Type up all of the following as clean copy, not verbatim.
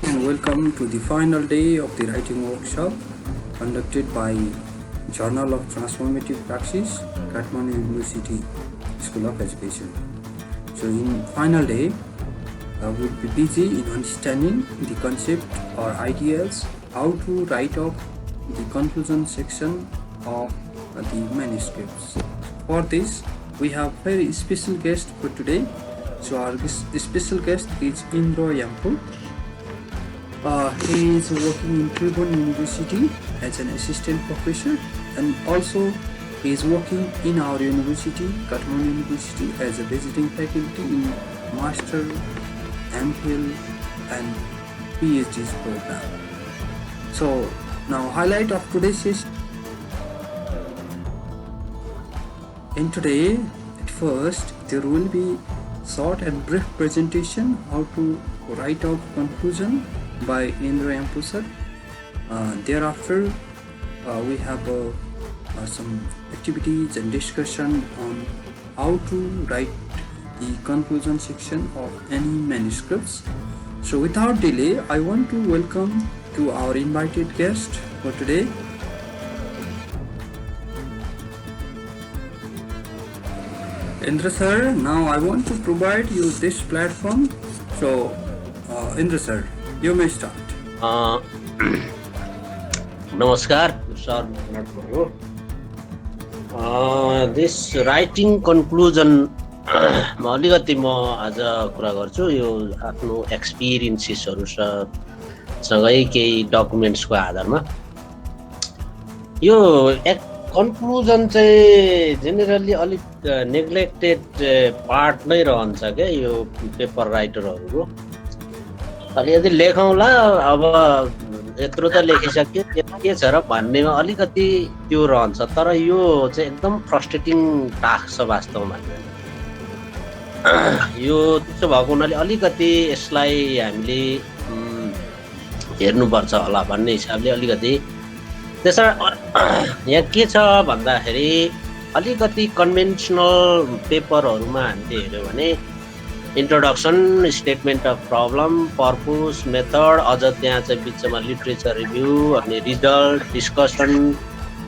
and welcome to the final day of the writing workshop conducted by Journal of Transformative Praxis, Kathmandu University School of Education. So in final day, we'll be busy in understanding the concept or ideas how to write up the conclusion section of the manuscripts. For this, we have very special guest for today. So our special guest is Indra Yampu. He is working in Tribhuvan University as an assistant professor, and also he is working in our university, Kathmandu University, as a visiting faculty in Master, MPhil and PhD's program. So now highlight of today's session. In today, at first, there will be short and brief presentation how to write out conclusion by Indra Yampu sir. Thereafter, we have some activities and discussion on how to write the conclusion section of any manuscripts. So without delay, I want to welcome to our invited guest for today. Indra sir, now I want to provide you this platform. So Indra sir, you may start. Namaskar, sir. This writing conclusion अलिकति म आज कुरा गर्छु यो आफ्नो एक्सपिरियन्सेसहरु सँगै केही डकुमेन्ट्सको आधारमा यो कन्क्लुजन चाहिँ जेनरली अलिक नेग्लेक्टेड पार्ट नै रहन्छ के यो पेपर राइटरहरुको अलि यदि लेखौँला अब यत्रो त लेखिसक्यो के छ र भन्नेमा अलिकति त्यो रहन्छ तर यो चाहिँ एकदम फ्रस्ट्रेटिङ टास्क छ वास्तवमा यो त्यसो भएको हुनाले अलिकति यसलाई हामीले हेर्नुपर्छ होला भन्ने हिसाबले अलिकति त्यसमा यहाँ के छ भन्दाखेरि अलिकति कन्भेन्सनल पेपरहरुमा हामीले हेर्यो भने introduction, statement of problem, purpose, method, अझ त्यहाँ चाहिँ बिचमा लिटरेचर रिभ्यू अनि रिजल्ट, डिस्कसन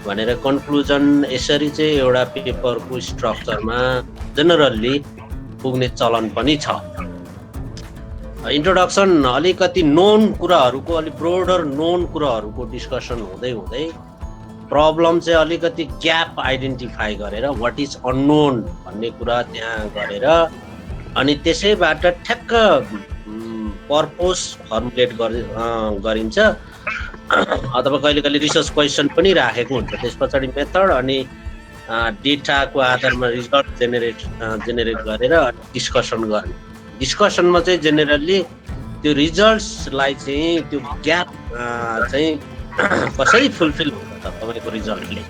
भनेर कन्क्लुजन यसरी चाहिँ एउटा पेपरको स्ट्रक्चरमा जेनरली पुग्ने चलन पनि छ। इन्ट्रोडक्सन अलिकति नोन कुराहरुको अलि ब्रोडर नोन कुराहरुको डिस्कसन हुँदै हुँदै प्रब्लम चाहिँ अलिकति ग्याप आइडेन्टिफाई गरेर व्हाट इज अननोन भन्ने कुरा त्यहाँ गरेर अनि त्यसैबाट ठ्याक्क पर्पस फर्मुलेट गरिन्छ अथवा कहिले कहिले रिसर्च क्वेशन पनि राखेको हुन्छ त्यसपछि मेथड अनि डेटाको आधारमा रिजल्ट जेनेरेट गरेर डिस्कसन गर्ने डिस्कसनमा चाहिँ जेनरली त्यो रिजल्ट्सलाई चाहिँ त्यो ग्याप चाहिँ कसरी फुलफिल हुन्छ तपाईको रिजल्टले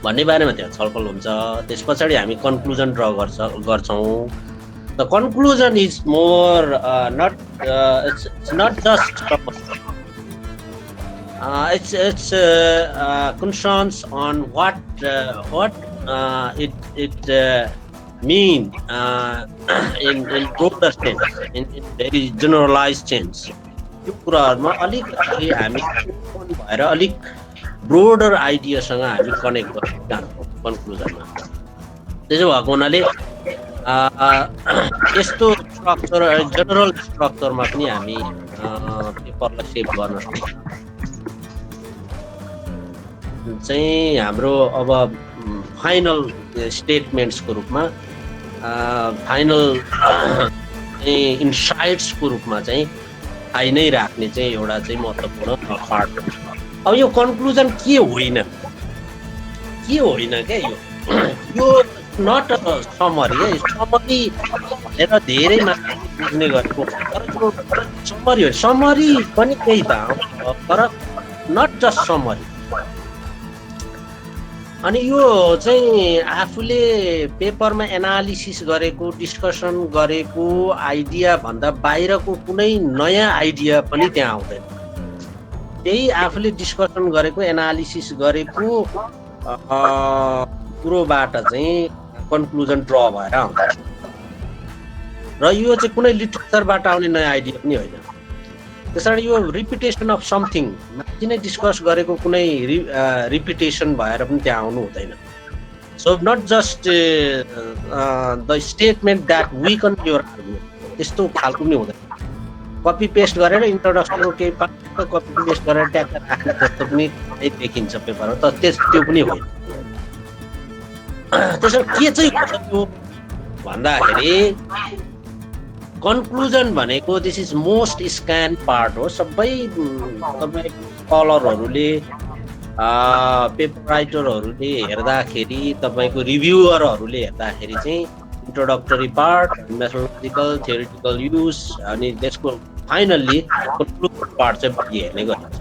भन्ने बारेमा त्यहाँ छलफल हुन्छ त्यसपछि हामी कन्क्लुजन ड्रा गर्छौं the conclusion is more it's not just it's concerns on what it mean in broader sense in very generalized sense यो कुराहरुमा अलिक हामी भएर अलिक ब्रोडर आइडियासँग हामी कनेक्ट गर्छौं कन्क्लुजनमा त्यसो भएको हुनाले यस्तो स्ट्रक्चर जनरल स्ट्रक्चरमा पनि हामी पेपरलाई सेभ गर्न सक्छौं चाहिँ हाम्रो अब फाइनल स्टेटमेन्ट्सको रूपमा फाइनल इन्साइट्सको रूपमा चाहिँ थाहै नै राख्ने चाहिँ एउटा चाहिँ महत्त्वपूर्ण पार्ट हो अब यो कन्क्लुजन के होइन के यो नट अ समरी है समरी भनेर धेरै मान्छेले बुझ्ने गरेको तर यो समरी हो समरी पनि त्यही त तर नट जस्ट समरी अनि यो चाहिँ आफूले पेपरमा एनालिसिस गरेको डिस्कसन गरेको आइडिया भन्दा बाहिरको कुनै नयाँ आइडिया पनि त्यहाँ आउँदैन त्यही आफूले डिस्कसन गरेको एनालिसिस गरेको कुरोबाट चाहिँ कन्क्लुजन ड्र भएर आउँछ र यो चाहिँ कुनै लिटरेचरबाट आउने नयाँ आइडिया पनि होइन त्यसैले यो रिपिटेसन अफ समथिङ माथि नै डिस्कस गरेको कुनै रिपिटेसन भएर पनि त्यहाँ आउनु हुँदैन. So not just the statement that weaken your argument, त्यस्तो खालको पनि हुँदैन. कपी पेस्ट गरेर इन्ट्रोडक्सनको केही पार्ट कपी पेस्ट गरेर ट्याक्क राख्ने जस्तो पनि देखिन्छ पेपरमा, तर त्यो पनि होइन. त्यसो के चाहिँ हुन्छ त्यो भन्दाखेरि कन्क्लुजन भनेको this is most scan part हो. सबै तपाईँको स्कलरहरूले पेपर राइटरहरूले हेर्दाखेरि, तपाईँको रिभ्युअरहरूले हेर्दाखेरि चाहिँ इन्ट्रोडक्टरी पार्ट, मेथोडोलोजिकल थ्योरिटिकल युज, अनि त्यसको फाइनल्ली कन्क्लुजन पार्ट चाहिँ बढी हेर्ने गरिन्छ.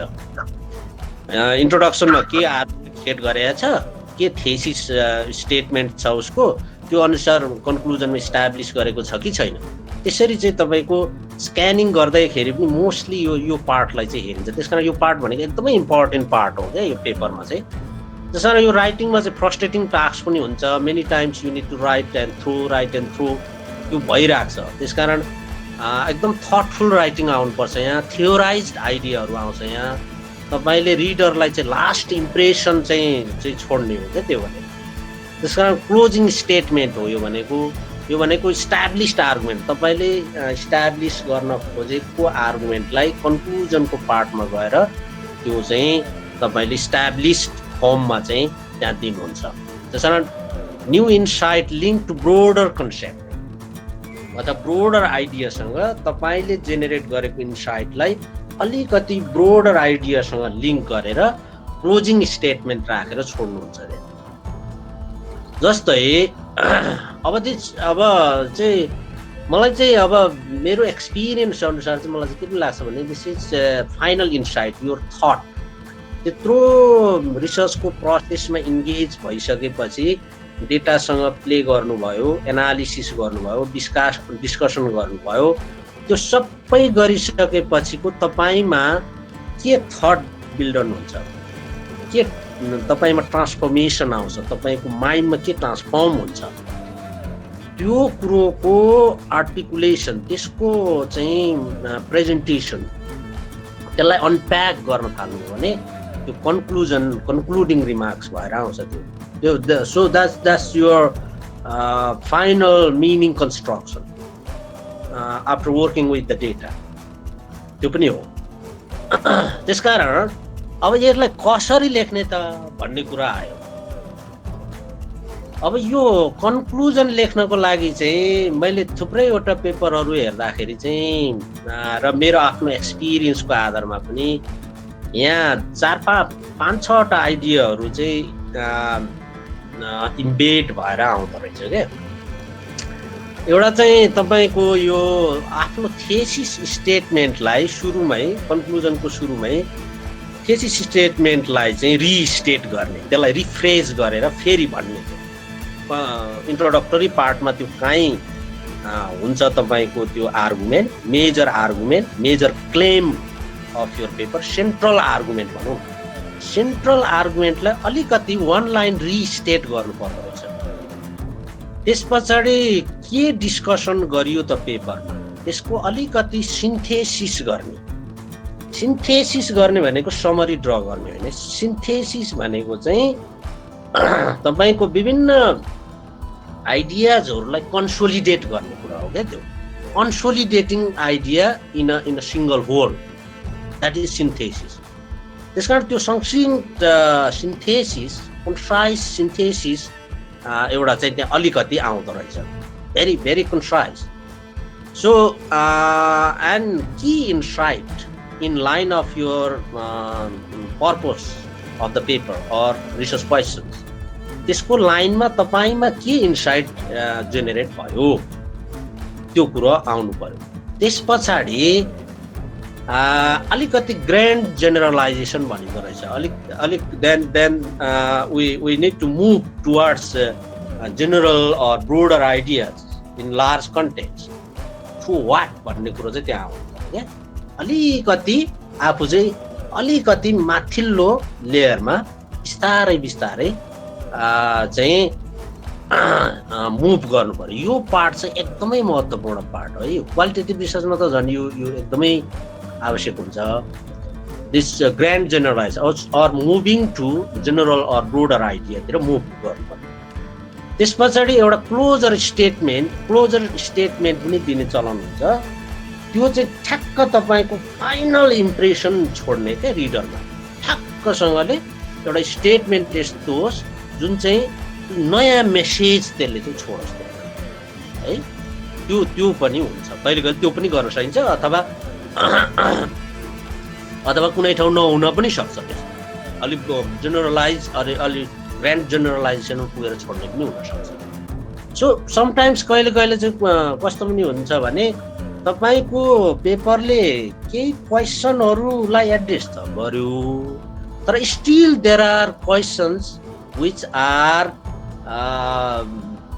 इन्ट्रोडक्सनमा के आर्गुमेन्ट सेट गरेको छ, के थेसिस स्टेटमेन्ट छ उसको, त्यो अनुसार कन्क्लुजनमा इस्टाब्लिस गरेको छ कि छैन. त्यसरी चाहिँ तपाईँको स्क्यानिङ गर्दैखेरि पनि मोस्टली यो पार्टलाई चाहिँ हेरिन्छ. त्यस कारण यो पार्ट भनेको एकदमै इम्पोर्टेन्ट पार्ट हो क्या यो पेपरमा चाहिँ. त्यस कारण यो राइटिङमा चाहिँ फ्रस्ट्रेटिङ टास्क पनि हुन्छ. Many times you need to write and throw त्यो भइरहेको छ. त्यस कारण एकदम थटफुल राइटिङ आउनुपर्छ. यहाँ थियोराइज्ड आइडियाहरू आउँछ. यहाँ तपाईँले रिडरलाई चाहिँ लास्ट इम्प्रेसन चाहिँ छोड्ने हो क्या त्यो भनेको. त्यस कारण क्लोजिङ स्टेटमेन्ट हो यो भनेको इस्टाब्लिस्ड आर्गुमेन्ट. तपाईँले इस्टाब्लिस गर्न खोजेको आर्गुमेन्टलाई कन्क्लुजनको पार्टमा गएर त्यो चाहिँ तपाईँले इस्टाब्लिस्ड फर्ममा चाहिँ त्यहाँ दिनुहुन्छ. त्यस कारण new insight link to broader concept अथवा ब्रोडर आइडियासँग तपाईँले जेनेरेट गरेको इन्साइटलाई अलिकति ब्रोडर आइडियासँग लिङ्क गरेर क्लोजिङ स्टेटमेन्ट राखेर छोड्नुहुन्छ अरे. जस्तै अब चाहिँ मलाई चाहिँ अब मेरो एक्सपिरियन्स अनुसार चाहिँ मलाई चाहिँ के लाग्छ भने this is final insight, your thought. त्यत्रो रिसर्चको प्रोसेसमा इन्गेज भइसकेपछि डेटासँग प्ले गर्नुभयो, एनालिसिस गर्नुभयो, डिस्कसन गर्नुभयो, त्यो सबै गरिसकेपछिको तपाईँमा के थट बिल्डर हुन्छ, के तपाईँमा ट्रान्सफर्मेसन आउँछ, तपाईँको माइन्डमा के ट्रान्सफर्म हुन्छ, त्यो कुरोको आर्टिकुलेसन, त्यसको चाहिँ प्रेजेन्टेसन, त्यसलाई अनप्याक गर्न थाल्नु भने त्यो कन्क्लुडिङ रिमार्क्स भएर आउँछ त्यो. So that's your final meaning construction after working with the data. त्यो पनि हो. त्यसकारण अब यसलाई कसरी लेख्ने त भन्ने कुरा आयो. अब यो कन्क्लुजन लेख्नको लागि चाहिँ मैले थुप्रैवटा पेपरहरू हेर्दाखेरि चाहिँ र मेरो आफ्नो एक्सपिरियन्सको आधारमा पनि यहाँ 4-5-6वटा आइडियाहरू चाहिँ इम्बेड भएर आउँदो रहेछ क्या. एउटा चाहिँ तपाईँको यो आफ्नो थेसिस स्टेटमेन्टलाई सुरुमै, कन्क्लुजनको सुरुमै थेसिस स्टेटमेन्टलाई चाहिँ रिस्टेट गर्ने, त्यसलाई रिफ्रेस गरेर फेरि भन्ने. इन्ट्रोडक्टरी पार्टमा त्यो काहीँ हुन्छ तपाईँको त्यो argument, major claim of your paper, central argument भनौँ. सेन्ट्रल आर्गुमेन्टलाई अलिकति 1 लाइन रिस्टेट गर्नु पर्दो रहेछ. त्यस पछाडि के डिस्कसन गरियो त पेपरमा, त्यसको अलिकति सिन्थेसिस गर्ने. सिन्थेसिस गर्ने भनेको समरी ड्र गर्ने होइन. सिन्थेसिस भनेको चाहिँ तपाईँको विभिन्न आइडियाजहरूलाई कन्सोलिडेट गर्ने कुरा हो क्या. त्यो consolidating idea in a single whole, that is synthesis. त्यस कारण त्यो संक्षिप्त सिन्थेसिस, कन्साइज सिन्थेसिस एउटा चाहिँ त्यहाँ अलिकति आउँदो रहेछ. Very very concise. So and key insight in line of your purpose of the paper or research questions, त्यसको लाइनमा तपाईँमा के इन्साइट जेनेरेट भयो त्यो कुरो आउनु पर्यो. त्यस पछाडि अलिकति ग्रान्ड जेनरलाइजेसन भनिँदो रहेछ. अलिक then we need to move towards general or broader ideas in large context. To what भन्ने कुरो चाहिँ त्यहाँ आउँछ क्या. अलिकति आफू चाहिँ अलिकति माथिल्लो लेयरमा बिस्तारै चाहिँ मुभ गर्नु पर्यो. यो पार्ट चाहिँ एकदमै महत्त्वपूर्ण पार्ट हो. यो क्वालिटेटिभ रिसर्चमा त झन् यो एकदमै आवश्यक हुन्छ this grand generalise or moving to general or broader आइडियातिर मुभ गर्नुपर्छ त्यस पछाडि एउटा क्लोजर स्टेटमेन्ट पनि दिने चलन हुन्छ त्यो चाहिँ ठ्याक्क तपाईँको फाइनल इम्प्रेसन छोड्ने क्या रिडरमा ठ्याक्कसँगले एउटा स्टेटमेन्ट त्यस्तो होस् जुन चाहिँ नयाँ मेसेज त्यसले चाहिँ छोडोस् है त्यो पनि हुन्छ कहिले कहिले त्यो पनि गर्न सकिन्छ अथवा कुनै ठाउँ नहुन पनि सक्छ त्यस्तो अलिक जेनरलाइज अलिक ग्रान्ड जेनरलाइजेसनमा पुगेर छोड्ने पनि हुनसक्छ सो समटाइम्स कहिले कहिले चाहिँ कस्तो पनि हुन्छ भने तपाईँको पेपरले केही क्वेसनहरूलाई एड्रेस त गर्यो तर still there are questions which are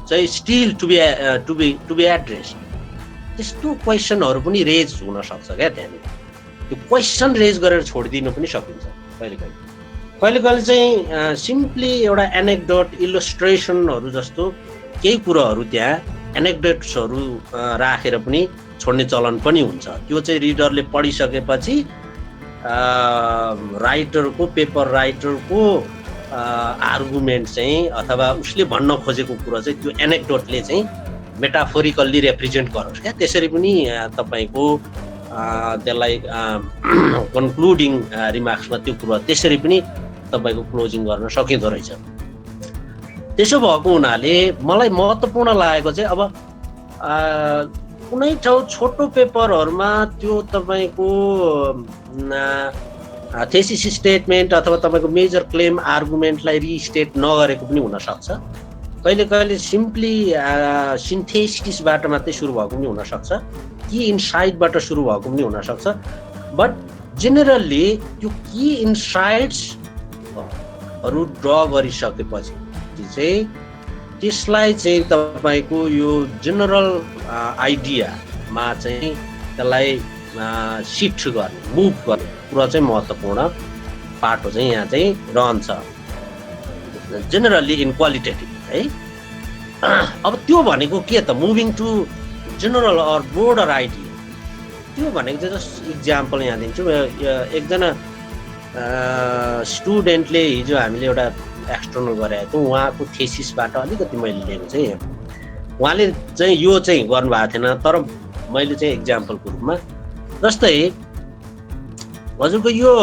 चाहिँ स्टिल टु बी एड्रेस त्यस्तो क्वेसनहरू पनि रेज हुन सक्छ क्या त्यहाँनिर त्यो क्वेसन रेज गरेर छोडिदिनु पनि सकिन्छ कहिले कहिले चाहिँ सिम्पली एउटा एनेक्डोट इलस्ट्रेसनहरू जस्तो केही कुराहरू त्यहाँ एनेक्डोट्सहरू राखेर पनि छोड्ने चलन पनि हुन्छ त्यो चाहिँ रिडरले पढिसकेपछि पेपर राइटरको आर्गुमेन्ट चाहिँ अथवा उसले भन्न खोजेको कुरा चाहिँ त्यो एनेक्डोटले चाहिँ मेटाफोरिकल्ली रिप्रेजेन्ट गरोस् क्या त्यसरी पनि तपाईँको त्यसलाई कन्क्लुडिङ रिमार्क्समा त्यो कुरा त्यसरी पनि तपाईँको क्लोजिङ गर्न सकिँदो रहेछ त्यसो भएको हुनाले मलाई महत्त्वपूर्ण लागेको चाहिँ अब कुनै ठाउँ छोटो पेपरहरूमा त्यो तपाईँको थेसिस स्टेटमेन्ट अथवा तपाईँको मेजर क्लेम आर्गुमेन्टलाई रिस्टेट नगरेको पनि हुनसक्छ कहिले कहिले सिम्पली सिन्थेसिसबाट मात्रै सुरु भएको पनि हुनसक्छ कि इन्साइटबाट सुरु भएको पनि हुनसक्छ बट जेनरल्ली त्यो कि इन्साइट्सहरू ड्र गरिसकेपछि चाहिँ त्यसलाई चाहिँ तपाईँको यो जेनरल आइडियामा चाहिँ त्यसलाई सिफ्ट गर्ने मुभ गर्ने कुरा चाहिँ महत्त्वपूर्ण पाटो चाहिँ यहाँ चाहिँ रहन्छ जेनरली इन क्वालिटेटिभ है अब त्यो भनेको के त moving to general or broader idea त्यो भनेको चाहिँ जस्ट इक्जाम्पल यहाँ दिन्छु एकजना स्टुडेन्टले हिजो हामीले एउटा एक्सटर्नल गरेको थियौँ उहाँको थेसिसबाट अलिकति मैले लिएको चाहिँ उहाँले चाहिँ यो चाहिँ गर्नुभएको थिएन तर मैले चाहिँ इक्जाम्पलको रूपमा जस्तै हजुरको यो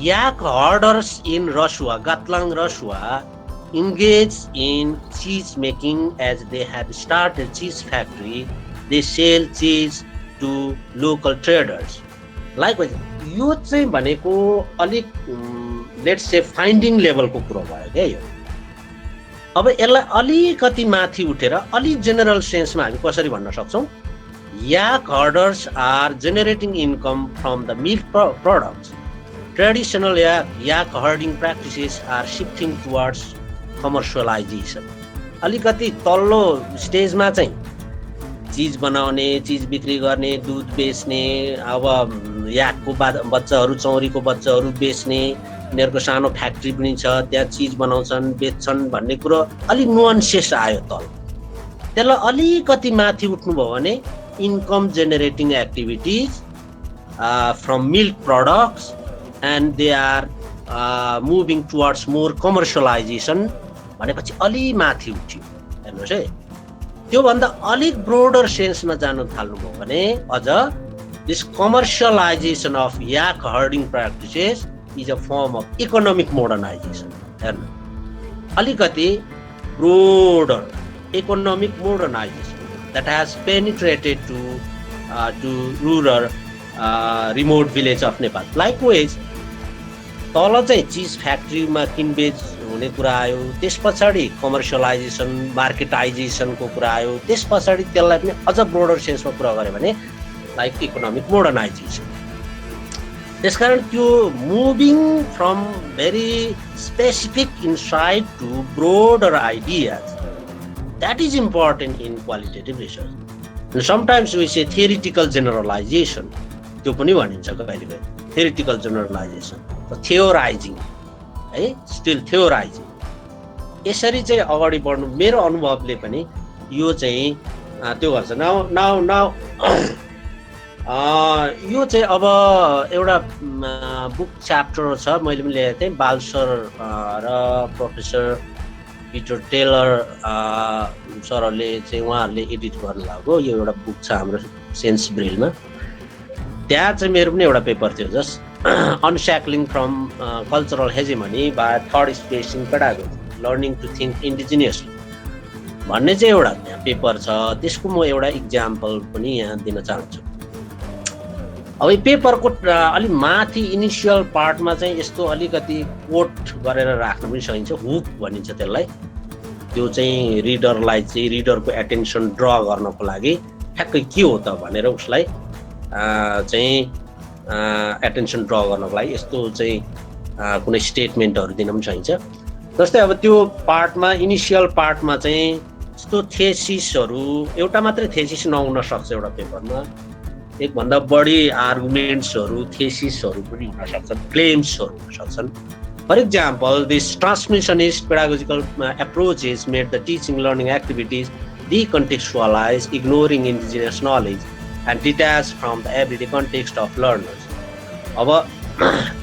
yak herders in Rasuwa Gatlang Rasuwa engage in cheese making as they had started cheese factory they sell cheese to local traders likewise यो चाहिँ भनेको अलिक लेट्स से फाइन्डिङ लेभलको कुरा भयो क्या यो अब यसलाई अलिकति माथि उठेर अलिक जेनरल सेन्समा हामी कसरी भन्न सक्छौँ yak herders are generating income from the milk products traditional yak herding practices are shifting towards commercialisation अलिकति तल्लो स्टेजमा चाहिँ चिज बनाउने चिज बिक्री गर्ने दुध बेच्ने अब याकको बच्चाहरू चौरीको बच्चाहरू बेच्ने यिनीहरूको सानो फ्याक्ट्री पनि छ त्यहाँ चिज बनाउँछन् बेच्छन् भन्ने कुरो अलिक नुअन्सेस आयो तल त्यसलाई अलिकति माथि उठ्नुभयो भने income generating activities from milk products and they are moving towards more commercialisation भनेपछि अलि माथि उठ्यो हेर्नुहोस् है त्योभन्दा अलिक ब्रोडर सेन्समा जानु थाल्नुभयो भने अझ this commercialisation of yak herding practices is a form of economic modernisation हेर्नु अलिकति broader economic modernisation that has penetrated to rural remote village of Nepal likewise तल चाहिँ चिज फ्याक्ट्रीमा किनबेच हुने कुरा आयो त्यस पछाडि कमर्सियलाइजेसन मार्केटाइजेसनको कुरा आयो त्यस पछाडि त्यसलाई पनि अझ ब्रोडर सेन्समा कुरा गऱ्यो भने लाइक इकोनोमिक मोडर्नाइजेसन त्यसकारण त्यो moving from very specific insight to broader ideas that is important in qualitative research and sometimes we say theoretical generalisation त्यो पनि भनिन्छ कहिले कहिले थियोरिटिकल जेनरलाइजेसन थियोराइजिङ है स्टिल थियोराइजिङ यसरी चाहिँ अगाडि बढ्नु मेरो अनुभवले पनि यो चाहिँ त्यो गर्छ नाउ यो चाहिँ अब एउटा बुक च्याप्टर छ, मैले पनि ल्याएको थिएँ, बाल सर र प्रोफेसर पिटर टेलर सरहरूले चाहिँ उहाँहरूले एडिट गर्नुभएको यो एउटा बुक छ हाम्रो सेन्स ब्रेलमा। त्यहाँ चाहिँ मेरो पनि एउटा पेपर थियो, just unshackling from cultural hegemony by third space in pedagogy learning to think indigenously भन्ने चाहिँ एउटा त्यहाँ पेपर छ। त्यसको म एउटा इक्जाम्पल पनि यहाँ दिन चाहन्छु। अब यो पेपरको अलिक माथि इनिसियल पार्टमा चाहिँ यस्तो अलिकति कोट गरेर राख्न पनि सकिन्छ, हुक भनिन्छ त्यसलाई। त्यो चाहिँ रिडरको एटेन्सन ड्र गर्नको लागि ठ्याक्कै के हो त भनेर उसलाई चाहिँ एटेन्सन ड्र गर्नको लागि यस्तो चाहिँ कुनै स्टेटमेन्टहरू दिन पनि सकिन्छ। जस्तै अब त्यो पार्टमा इनिसियल पार्टमा चाहिँ यस्तो थेसिसहरू, एउटा मात्रै थेसिस नहुन सक्छ एउटा पेपरमा, एकभन्दा बढी आर्गुमेन्ट्सहरू थेसिसहरू पनि हुन सक्छन्, क्लेम्सहरू हुन सक्छन्। For example, this transmissionist pedagogical approaches made the teaching learning activities decontextualized, ignoring indigenous knowledge and detached from the everyday context of learners.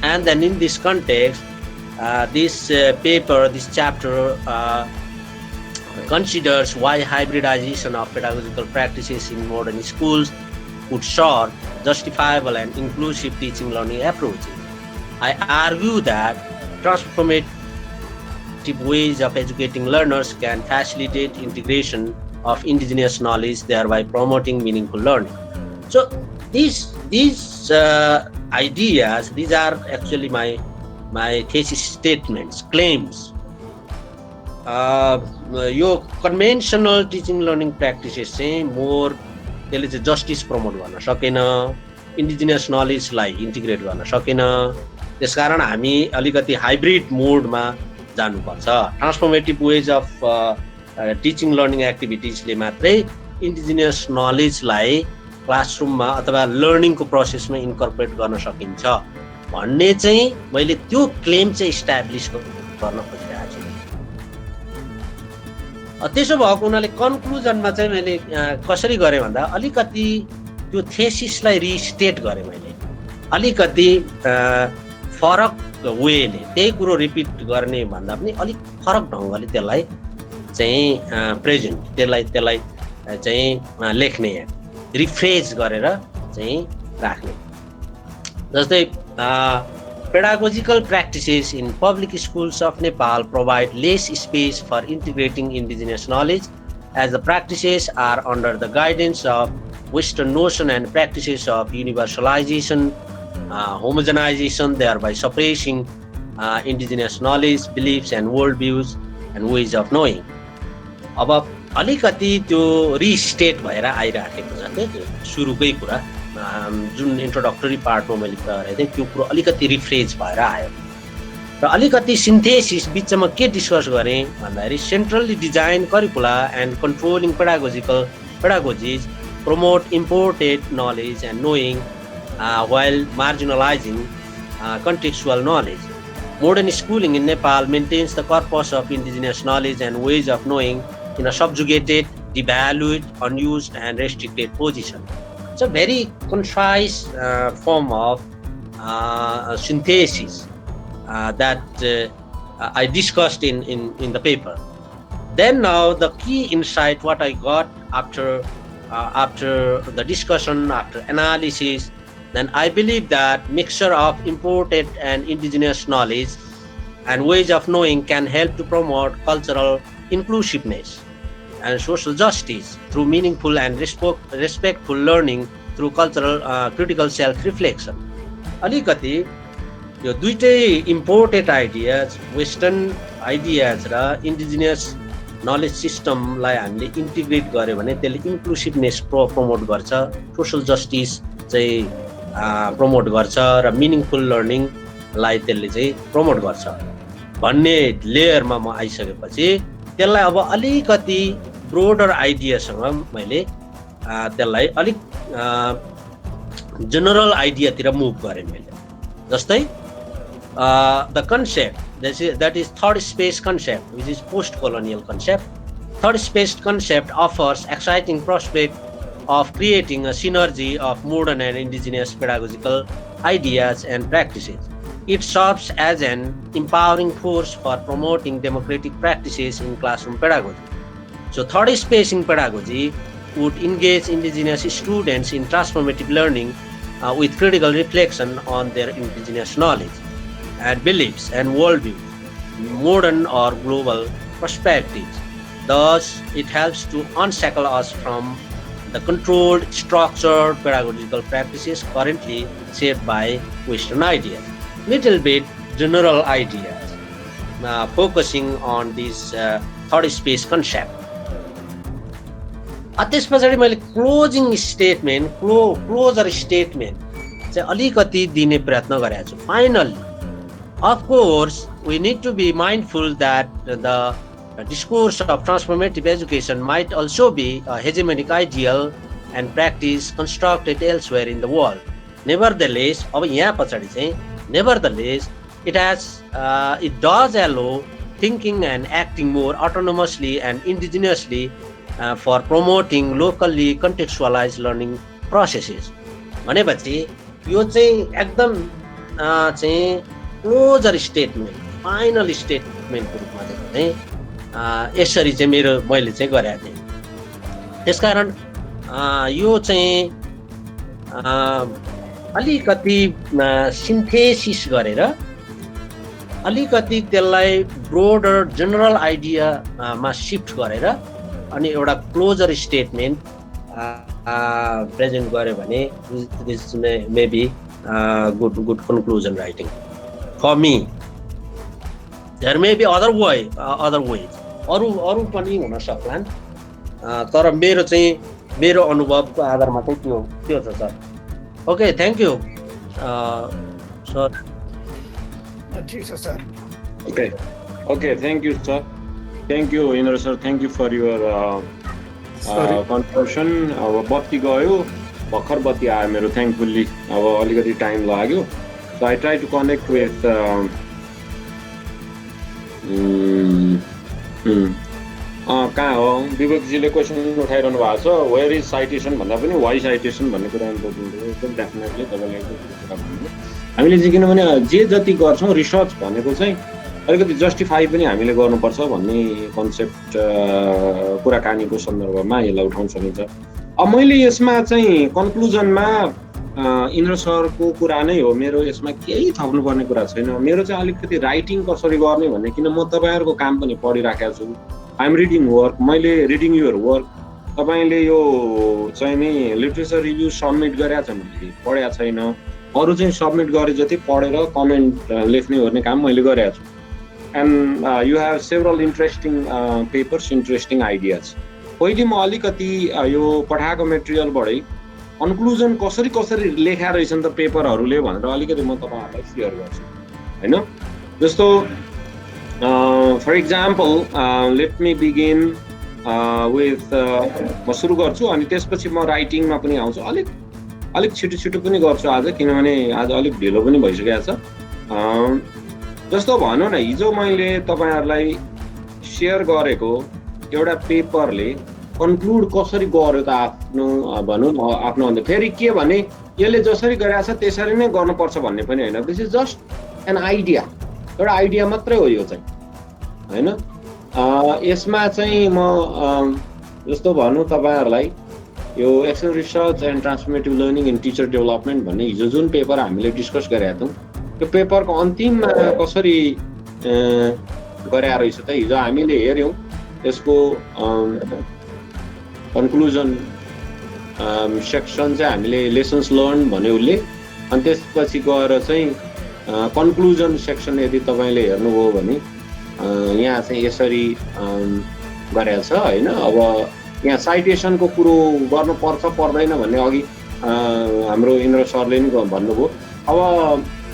And then in this context, this paper, this chapter considers why hybridization of pedagogical practices in modern schools would serve justifiable and inclusive teaching learning approaches. I argue that transformative ways of educating learners can facilitate integration of indigenous knowledge, thereby promoting meaningful learning. So these ideas, these are actually my thesis statements, claims. यो conventional teaching learning practices चाहिँ more त्यसले चाहिँ justice promote गर्न सकेन, indigenous नलेजलाई integrate गर्न सकेन। त्यसकारण हामी अलिकति हाइब्रिड मोडमा जानुपर्छ। Transformative ways of teaching learning एक्टिभिटिजले मात्रै इन्डिजिनियस नलेजलाई क्लासरुममा अथवा लर्निङको प्रोसेसमा इन्कर्पोरेट गर्न सकिन्छ भन्ने चाहिँ मैले त्यो क्लेम चाहिँ इस्टाब्लिस गर्न खोजिरहेको छु। त्यसो भएको हुनाले कन्क्लुजनमा चाहिँ मैले कसरी गरेँ भन्दा अलिकति त्यो थेसिसलाई रिस्टेट गरेँ मैले, अलिकति फरक वेले त्यही कुरो रिपिट गर्ने भन्दा पनि अलिक फरक ढङ्गले त्यसलाई चाहिँ प्रेजेन्ट त्यसलाई चाहिँ लेख्ने, रिफ्रेज गरेर चाहिँ राख्ने। जस्तै pedagogical practices in public schools of Nepal provide less space for integrating indigenous knowledge, as the practices are under the guidance of Western notion and practices of universalization, homogenization, thereby suppressing indigenous knowledge, beliefs and worldviews and ways of knowing. अब अलिकति त्यो restate भएर आइराखेको छ त्यो सुरुकै कुरा, जुन introductory पार्टमा मैले कुरा गरेको थिएँ त्यो कुरो अलिकति रिफ्रेज भएर आयो। र अलिकति सिन्थेसिस बिचमा के डिस्कस गरेँ भन्दाखेरि centrally design करिकुला and controlling pedagogies promote imported knowledge and knowing while marginalizing contextual knowledge. Modern schooling in Nepal maintains the corpus of indigenous knowledge and ways of knowing in a subjugated, devalued, unused and restricted position. It's a very concise form of synthesis that I discussed in the paper. Then now the key insight what I got after the discussion, after analysis, then I believe that mixture of imported and indigenous knowledge and ways of knowing can help to promote cultural inclusiveness and social justice through meaningful and respectful learning through cultural critical self-reflection. अलिकति यो दुईटै imported ideas, western ideas र indigenous knowledge सिस्टमलाई हामीले integrate गर्यो भने त्यसले इन्क्लुसिभनेस promote गर्छ, social justice चाहिँ प्रमोट गर्छ र मिनिङफुल लर्निङलाई त्यसले चाहिँ प्रमोट गर्छ भन्ने लेयरमा म आइसकेपछि त्यसलाई अब अलिकति ब्रोडर आइडियासँग मैले त्यसलाई अलिक जनरल आइडियातिर मुभ गरेँ मैले। जस्तै the concept that is third space concept, which is post-colonial concept. Third space concept offers exciting prospect of creating a synergy of modern and indigenous pedagogical ideas and practices. It serves as an empowering force for promoting democratic practices in classroom pedagogy. So, third spacing pedagogy would engage indigenous students in transformative learning with critical reflection on their indigenous knowledge and beliefs and worldviews, modern or global perspectives. Thus, it helps to unshackle us from the controlled, structured pedagogical practices currently shaped by Western ideas. Little bit general ideas, focusing on this third space concept. त्यस पछाडि मैले closure statement चाहिँ अलिकति दिने प्रयत्न गरेको छु. Finally, of course, we need to be mindful that the discourse of transformative education might also be a hegemonic ideal and practice constructed elsewhere in the world. Nevertheless, अब यहाँ पछाडि चाहिँ nevertheless, it does allow thinking and acting more autonomously and indigenously for promoting locally contextualized learning processes. भनेपछि यो चाहिँ एकदम चाहिँ closure statement, final स्टेटमेन्टको रूपमा चाहिँ यसरी चाहिँ मैले चाहिँ गरेको थिएँ. त्यसकारण यो चाहिँ अलिकति सिन्थेसिस गरेर अलिकति त्यसलाई ब्रोडर जनरल आइडियामा सिफ्ट गरेर अनि एउटा क्लोजर स्टेटमेन्ट प्रेजेन्ट गर्यो भने this may be good conclusion writing for me. There may be other ways अरू पनि हुन सक्लान्, तर मेरो अनुभवको आधारमा चाहिँ त्यो छ sir. Okay, thank you sir. ठीक छ sir. Okay, thank you, sir. Thank you, Indra sir. Thank you for your contribution. अब बत्ती गयो, भर्खर बत्ती आयो मेरो, थ्याङ्कफुल्ली. अब अलिकति टाइम लाग्यो. So I try to connect with कहाँ हो विवेकजीले क्वेसन उठाइरहनु भएको छ, वेयर इज साइटेसन भन्दा पनि वाइ साइटेसन भन्ने कुरा इम्पोर्टेन्ट हो. एकदम डेफिनेटली तपाईँले कुरा भन्नु. हामीले चाहिँ किनभने जे जति गर्छौँ रिसर्च भनेको चाहिँ अलिकति जस्टिफाई पनि हामीले गर्नुपर्छ भन्ने कन्सेप्ट कुराकानीको सन्दर्भमा यसलाई उठाउन सकिन्छ. अब मैले यसमा चाहिँ कन्क्लुजनमा इन्द्र सरको कुरा नै हो, मेरो यसमा केही थप्नुपर्ने कुरा छैन. मेरो चाहिँ अलिकति राइटिङ कसरी गर्ने भन्ने, किन म तपाईँहरूको काम पनि पढिराखेको छु. आइ एम रिडिङ वर्क, मैले रिडिङ युर वर्क. तपाईँले यो चाहिँ नि लिटरेचर रिभ्यू सबमिट गरेका छ मैले पढेको छैन. अरू चाहिँ सबमिट गरे जति पढेर कमेन्ट लेख्ने ओर्ने काम मैले गरेको छु. And you have several interesting papers, interesting ideas. पहिले म अलिकति यो पठाएको मेटेरियलबाटै कन्क्लुजन कसरी लेखा रहेछ नि त पेपरहरूले भनेर अलिकति म तपाईँहरूलाई सेयर गर्छु होइन. जस्तो for example let me begin with म सुरु गर्छु अनि त्यसपछि म राइटिङमा पनि आउँछु. अलिक छिटो पनि गर्छु आज, किनभने आज अलिक ढिलो पनि भइसकेको छ. जस्तो भनौँ न, हिजो मैले तपाईँहरूलाई सेयर गरेको एउटा पेपरले कन्क्लुड कसरी गर्यो त आफ्नो भनौँ आफ्नो भन्दा फेरि के भने यसले जसरी गरेको छ त्यसरी नै गर्नुपर्छ भन्ने पनि होइन. This is just an idea, एउटा आइडिया मात्रै हो यो चाहिँ होइन. यसमा चाहिँ म जस्तो भनौँ तपाईँहरूलाई यो action research and transformative learning in teacher development भन्ने हिजो जुन पेपर हामीले डिस्कस गरेका थियौँ त्यो पेपरको अन्तिममा कसरी गरेका रहेछ त हिजो हामीले हेऱ्यौँ. त्यसको कन्क्लुजन सेक्सन चाहिँ हामीले लेसन्स लर्न भन्यो उसले, अनि त्यसपछि गएर चाहिँ कन्क्लुजन सेक्सन यदि तपाईँले हेर्नुभयो भने यहाँ चाहिँ यसरी गरेको छ होइन. अब यहाँ साइटेसनको कुरो गर्नुपर्छ पर्दैन भन्ने अघि हाम्रो इन्द्र सरले नि भन्नुभयो. अब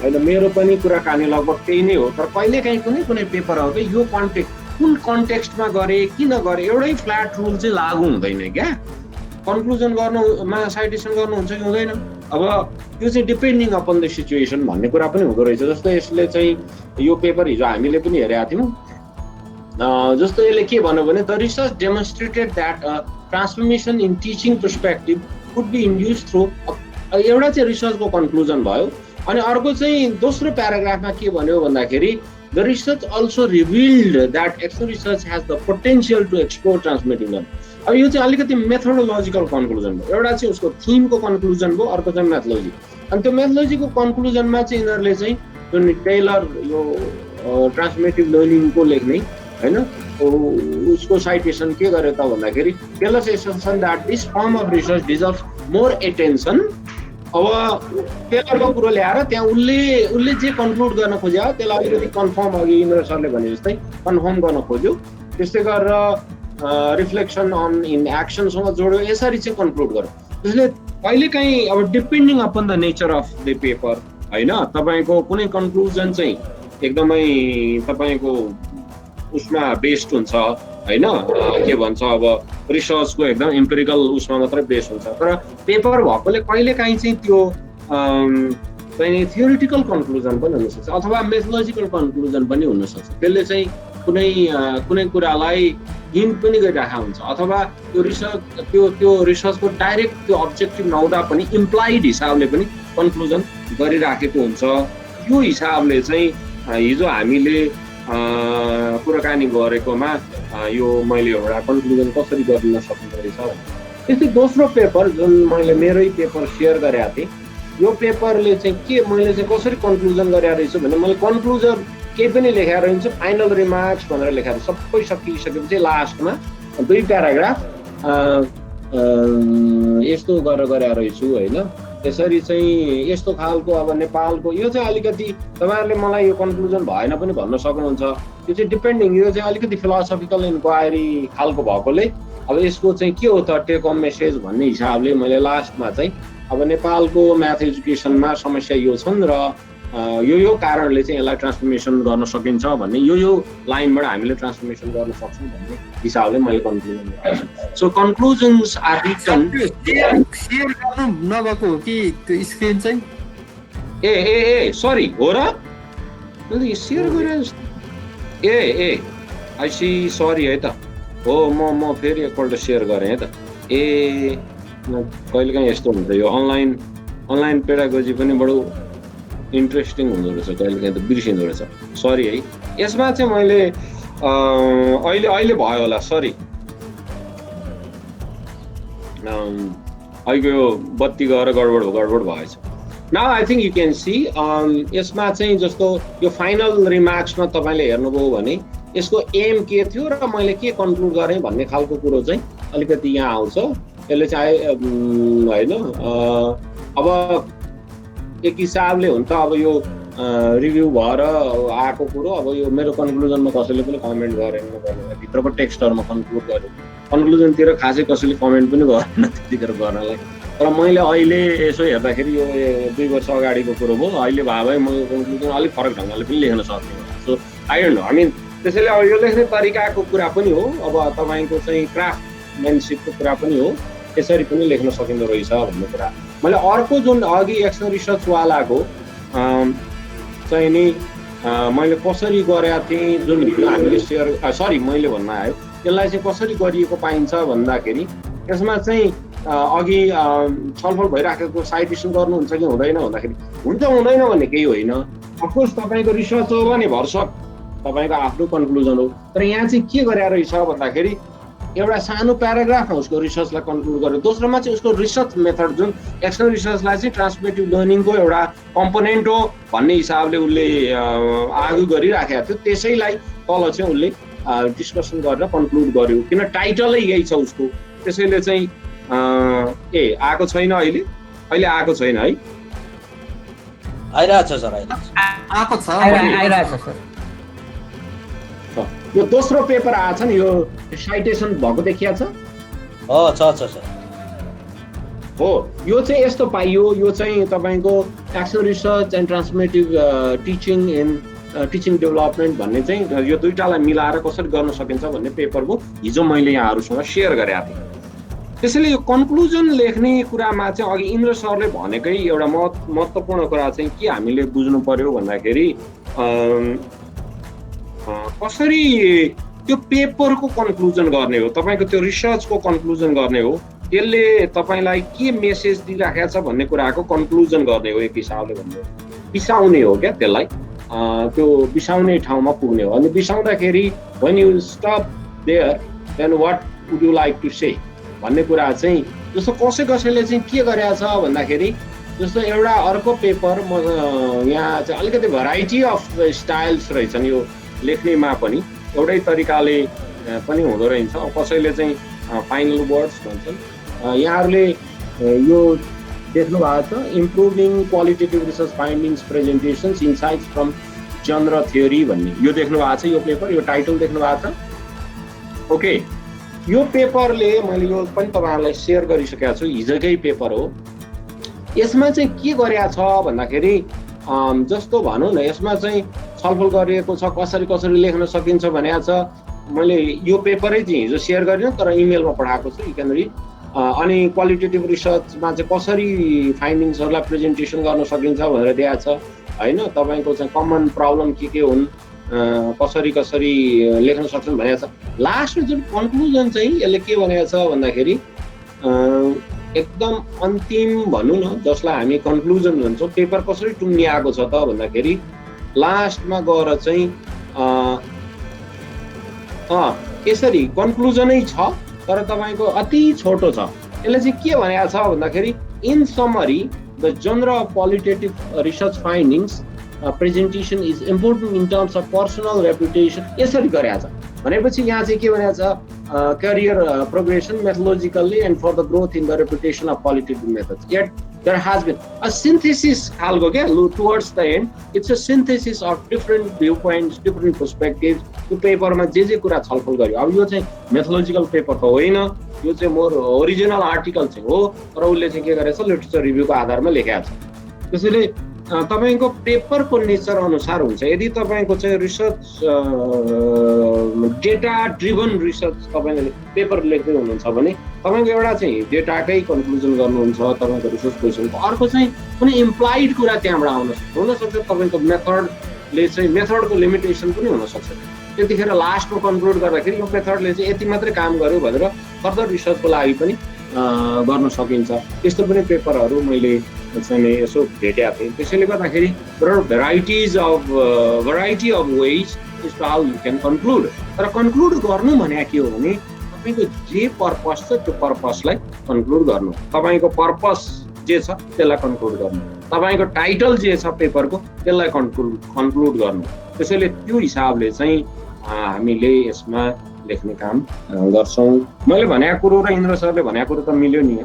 होइन मेरो पनि कुराकानी लगभग त्यही नै हो, तर कहिलेकाहीँ कुनै पेपरहरू यो कुन कन्टेक्स्टमा गरे किन गरे एउटै फ्ल्याट रुल चाहिँ लागु हुँदैन क्या. कन्क्लुजन गर्नुमा साइटेसन गर्नुहुन्छ कि हुँदैन, अब त्यो चाहिँ डिपेन्डिङ अपन द सिचुएसन भन्ने कुरा पनि हुँदो रहेछ. जस्तो यसले चाहिँ यो पेपर हिजो हामीले पनि हेरेका थियौँ. जस्तो यसले के भन्यो भने the research demonstrated that transformation in teaching perspective could be induce through एउटा चाहिँ रिसर्चको कन्क्लुजन भयो। अनि अर्को चाहिँ दोस्रो प्याराग्राफमा के भन्यो भन्दाखेरि the research also revealed that actional research has the potential to explore transmitting learning. अब यो चाहिँ अलिकति मेथोडोलोजिकल कन्क्लुजन भयो। एउटा चाहिँ उसको थिमको कन्क्लुजन भयो, अर्को चाहिँ मेथोलोजी। अनि त्यो मेथोलोजीको कन्क्लुजनमा चाहिँ यिनीहरूले चाहिँ जुन टेलर यो ट्रान्समिटिभ लर्निङको लेख्ने होइन उसको साइटेसन के गर्यो त भन्दाखेरि Taylor's assumption that this form of research deserves more attention. अब टेलरको कुरो ल्याएर त्यहाँ उसले जे कन्क्लुड गर्न खोज्यो त्यसलाई अलिकति कन्फर्म अघि इन्द्र सरले भने जस्तै कन्फर्म गर्न खोज्यो। त्यस्तै गरेर रिफ्लेक्सन अन इन एक्सनसँग जोड्यो, यसरी चाहिँ कन्क्लुड गर्यो। त्यसले कहिलेकाहीँ अब depending upon the nature of the paper होइन तपाईँको कुनै कन्क्लुजन चाहिँ एकदमै तपाईँको उसमा बेस्ड हुन्छ होइन के भन्छ अब रिसर्चको एकदम इम्पेरिकल उसमा मात्रै बेस्ड हुन्छ। तर पेपर भएकोले कहिलेकाहीँ चाहिँ त्यो चाहिँ थियोरिटिकल कन्क्लुजन पनि हुनसक्छ अथवा मेथोलोजिकल कन्क्लुजन पनि हुनसक्छ। त्यसले चाहिँ कुनै कुरालाई हिन्ट पनि गरिरहेको हुन्छ अथवा त्यो रिसर्चको डाइरेक्ट त्यो अब्जेक्टिभ नहुँदा पनि इम्प्लाइड हिसाबले पनि कन्क्लुजन गरिराखेको हुन्छ। यो हिसाबले चाहिँ हिजो हामीले कुराकानी गरेकोमा यो मैले एउटा कन्क्लुजन कसरी गर्न सकिँदो रहेछ भने त्यस्तै दोस्रो पेपर जुन मैले मेरै पेपर सेयर गरेको थिएँ यो पेपरले चाहिँ के मैले चाहिँ कसरी कन्क्लुजन गरेको रहेछु भने मैले कन्क्लुजन केही पनि लेखेर रहन्छ फाइनल रिमार्क्स भनेर लेखेर सबै सकिसकेपछि लास्टमा 2 प्याराग्राफ यस्तो गरेर रहेछु होइन। त्यसरी चाहिँ यस्तो खालको अब नेपालको यो चाहिँ अलिकति तपाईँहरूले मलाई यो कन्क्लुजन भएन पनि भन्न सक्नुहुन्छ। यो चाहिँ डिपेन्डिङ यो चाहिँ अलिकति फिलोसफिकल इन्क्वायरी खालको भएकोले अब यसको चाहिँ के हो त टेक होम मेसेज भन्ने हिसाबले मैले लास्टमा चाहिँ अब नेपालको म्याथ एजुकेसनमा समस्या यो छन् र यो कारणले चाहिँ यसलाई ट्रान्सफर्मेसन गर्न सकिन्छ भन्ने यो लाइनबाट हामीले ट्रान्सफर्मेसन गर्न सक्छौँ भन्ने हिसाबले मैले कन्क्लुजन गरेको छु। So conclusions are written share गर्नु नभएको हो कि त्यो स्क्रिन चाहिँ ए सरी हो र मैले सेयर गरेँ ए आई सी सरी है त हो म फेरि एकपल्ट सेयर गरेँ है त ए कहिलेकाहीँ यस्तो हुन्छ यो अनलाइन पेडागोजी पनि बडो इन्ट्रेस्टिङ हुँदो रहेछ कहिलेकाहीँ त बिर्सिँदो रहेछ सरी है। यसमा चाहिँ मैले अहिले भयो होला सरी अहिलेको यो बत्ती गएर गडबड भएछ। Now I think you can see यसमा चाहिँ जस्तो यो फाइनल रिमार्क्समा तपाईँले हेर्नुभयो भने यसको एम के थियो र मैले के कन्क्लुड गरेँ भन्ने खालको कुरो चाहिँ अलिकति यहाँ आउँछ। यसले चाहिँ होइन अब एक हिसाबले हुन्छ अब यो रिभ्यू भएर आएको कुरो अब यो मेरो कन्क्लुजनमा कसैले पनि कमेन्ट गरेन भनेर भित्रको टेक्स्टहरूमा कन्क्लुड गर्यो कन्क्लुजनतिर खासै कसैले कमेन्ट पनि गरेन त्यतिखेर गर्नलाई। तर मैले अहिले यसो हेर्दाखेरि यो 2 वर्ष अगाडिको कुरो हो अहिले भए भए म कन्क्लुजन अलिक फरक ढङ्गले पनि लेख्न सक्दिनँ। So I don't know I mean त्यसैले अब यो लेख्ने तरिकाको कुरा पनि हो अब तपाईँको चाहिँ क्राफ्टम्यानसिपको कुरा पनि हो यसरी पनि लेख्न सकिँदो रहेछ भन्ने कुरा। मैले अर्को जुन अघि एक्सनल रिसर्चवालाको चाहिँ नि मैले कसरी गरेका थिएँ जुन हामीले सेयर सरी मैले भन्न आयो यसलाई चाहिँ कसरी गरिएको पाइन्छ भन्दाखेरि यसमा चाहिँ अघि छलफल भइराखेको साइटेसन गर्नुहुन्छ कि हुँदैन भन्दाखेरि हुन्छ हुँदैन भन्ने केही होइन। अफकोर्स तपाईँको रिसर्च हो भने भरसक तपाईँको आफ्नो कन्क्लुजन हो। तर यहाँ चाहिँ के गरेर रहेछ भन्दाखेरि एउटा सानो प्याराग्राफमा उसको रिसर्चलाई कन्क्लुड गर्यो। दोस्रोमा चाहिँ उसको रिसर्च मेथड जुन एक्सनल रिसर्चलाई चाहिँ ट्रान्सफर्मेटिभ लर्निङको एउटा कम्पोनेन्ट हो भन्ने हिसाबले उसले आर्ग्यु गरिराखेको थियो त्यसैलाई तल चाहिँ उसले डिस्कसन गरेर कन्क्लुड गर्यो किन टाइटलै यही छ उसको। त्यसैले चाहिँ आएको छैन अहिले आएको छैन है आइरहेछ सर आएको छ आइरहेछ सर। यो दोस्रो पेपर आएछ नि यो साइटेसन भएको देखिया छ छ सर हो। यो चाहिँ यस्तो पाइयो यो चाहिँ तपाईँको external research and transformative teaching development भन्ने चाहिँ यो दुईटालाई मिलाएर कसरी गर्न सकिन्छ भन्ने पेपरको हिजो मैले यहाँहरूसँग सेयर गरेको थिएँ। त्यसैले यो कन्क्लुजन लेख्ने कुरामा चाहिँ अघि इन्द्र सरले भनेकै एउटा महत्त्वपूर्ण कुरा चाहिँ के हामीले बुझ्नु पर्यो भन्दाखेरि कसरी त्यो पेपरको कन्क्लुजन गर्ने हो, तपाईँको त्यो रिसर्चको कन्क्लुजन गर्ने हो, त्यसले तपाईँलाई के मेसेज दिइराखेको छ भन्ने कुराको कन्क्लुजन गर्ने हो, एक हिसाबले भन्ने हो, बिसाउने हो क्या त्यसलाई, त्यो बिसाउने ठाउँमा पुग्ने हो। अनि बिसाउँदाखेरि when you stop there then what would you like to say भन्ने कुरा चाहिँ, जस्तो कसैले चाहिँ के गरेको छ भन्दाखेरि, जस्तो एउटा अर्को पेपर यहाँ चाहिँ अलिकति भेराइटी अफ स्टाइल्स रहेछन् यो लेख्नेमा पनि, एउटै तरिकाले पनि हुँदो रहेछ। कसैले चाहिँ फाइनल वर्ड्स भन्छन्, यहाँहरूले यो देख्नु भएको छ, improving qualitative research findings presentations insights from genre theory भन्ने, यो देख्नु भएको छ, यो पेपर, यो टाइटल देख्नु भएको छ। ओके, यो पेपरले मैले यो पनि तपाईँहरूलाई सेयर गरिसकेको छु, हिजोकै पेपर हो। यसमा चाहिँ के गरेको छ भन्दाखेरि, जस्तो भनौँ न, यसमा चाहिँ छलफल गरिएको छ कसरी लेख्न सकिन्छ भनेको छ। मैले यो पेपरै चाहिँ हिजो सेयर गरिनँ, तर इमेलमा पठाएको छु, यु क्यान रिड। अनि क्वालिटेटिभ रिसर्चमा चाहिँ कसरी फाइन्डिङ्सहरूलाई प्रेजेन्टेसन गर्न सकिन्छ भनेर दिएको छ होइन। तपाईँको चाहिँ कमन प्रब्लम के हुन्, कसरी लेख्न सक्छन् भनेको छ। लास्टमा जुन कन्क्लुजन चाहिँ यसले के भनेको छ भन्दाखेरि, एकदम अन्तिम भनौँ न, जसलाई हामी कन्क्लुजन भन्छौँ, पेपर कसरी टुङ्गिआएको छ त भन्दाखेरि, लास्टमा गएर चाहिँ यसरी कन्क्लुजनै छ, तर तपाईँको अति छोटो छ। यसले चाहिँ के भनेको छ भन्दाखेरि, in summary the genre of qualitative research findings presentation is important in terms of personal reputation, यसरी गरेको छ भनेपछि यहाँ चाहिँ के भनेको छ, career progression methodologically and for the growth in the reputation of qualitative methods. Yet there has been a synthesis खालको क्या, towards the end it's a synthesis of different viewpoints, different perspectives. यो पेपरमा जे कुरा छलफल गर्यो, अब यो चाहिँ मेथोलोजिकल पेपर त होइन, यो चाहिँ मोर ओरिजिनल आर्टिकल चाहिँ हो, तर उसले चाहिँ के गरेछ, लिटरेचर रिभ्यूको आधारमा लेखेको छ। त्यसैले तपाईँको पेपरको नेचर अनुसार हुन्छ। यदि तपाईँको चाहिँ रिसर्च डेटा ड्रिभन रिसर्च तपाईँले पेपर लेख्दै हुनुहुन्छ भने तपाईँको एउटा चाहिँ डेटाकै कन्क्लुजन गर्नुहुन्छ तपाईँको रिसर्च क्वेसनको, अर्को चाहिँ कुनै इम्प्लाइड कुरा त्यहाँबाट आउन सक्छ। हुनसक्छ तपाईँको मेथडले चाहिँ मेथडको लिमिटेसन पनि हुनसक्छ। त्यतिखेर लास्टमा कन्क्लुड गर्दाखेरि यो मेथडले चाहिँ यति मात्रै काम गर्यो भनेर फर्दर रिसर्चको लागि पनि गर्न सकिन्छ। त्यस्तो पनि पेपरहरू मैले चाहिँ यसो भेटेको थिएँ। त्यसैले गर्दाखेरि variety of ways is to how you can conclude. तर कन्क्लुड गर्नु भने के हो भने तपाईँको जे पर्पस छ त्यो पर्पसलाई कन्क्लुड गर्नु, तपाईँको पर्पस जे छ त्यसलाई कन्क्लुड गर्नु, तपाईँको टाइटल जे छ पेपरको त्यसलाई कन्क्लुड गर्नु। त्यसैले त्यो हिसाबले चाहिँ हामीले यसमा लेख्ने काम गर्छौँ। मैले भनेको कुरो र इन्द्र सरले भनेको कुरो त मिल्यो नि?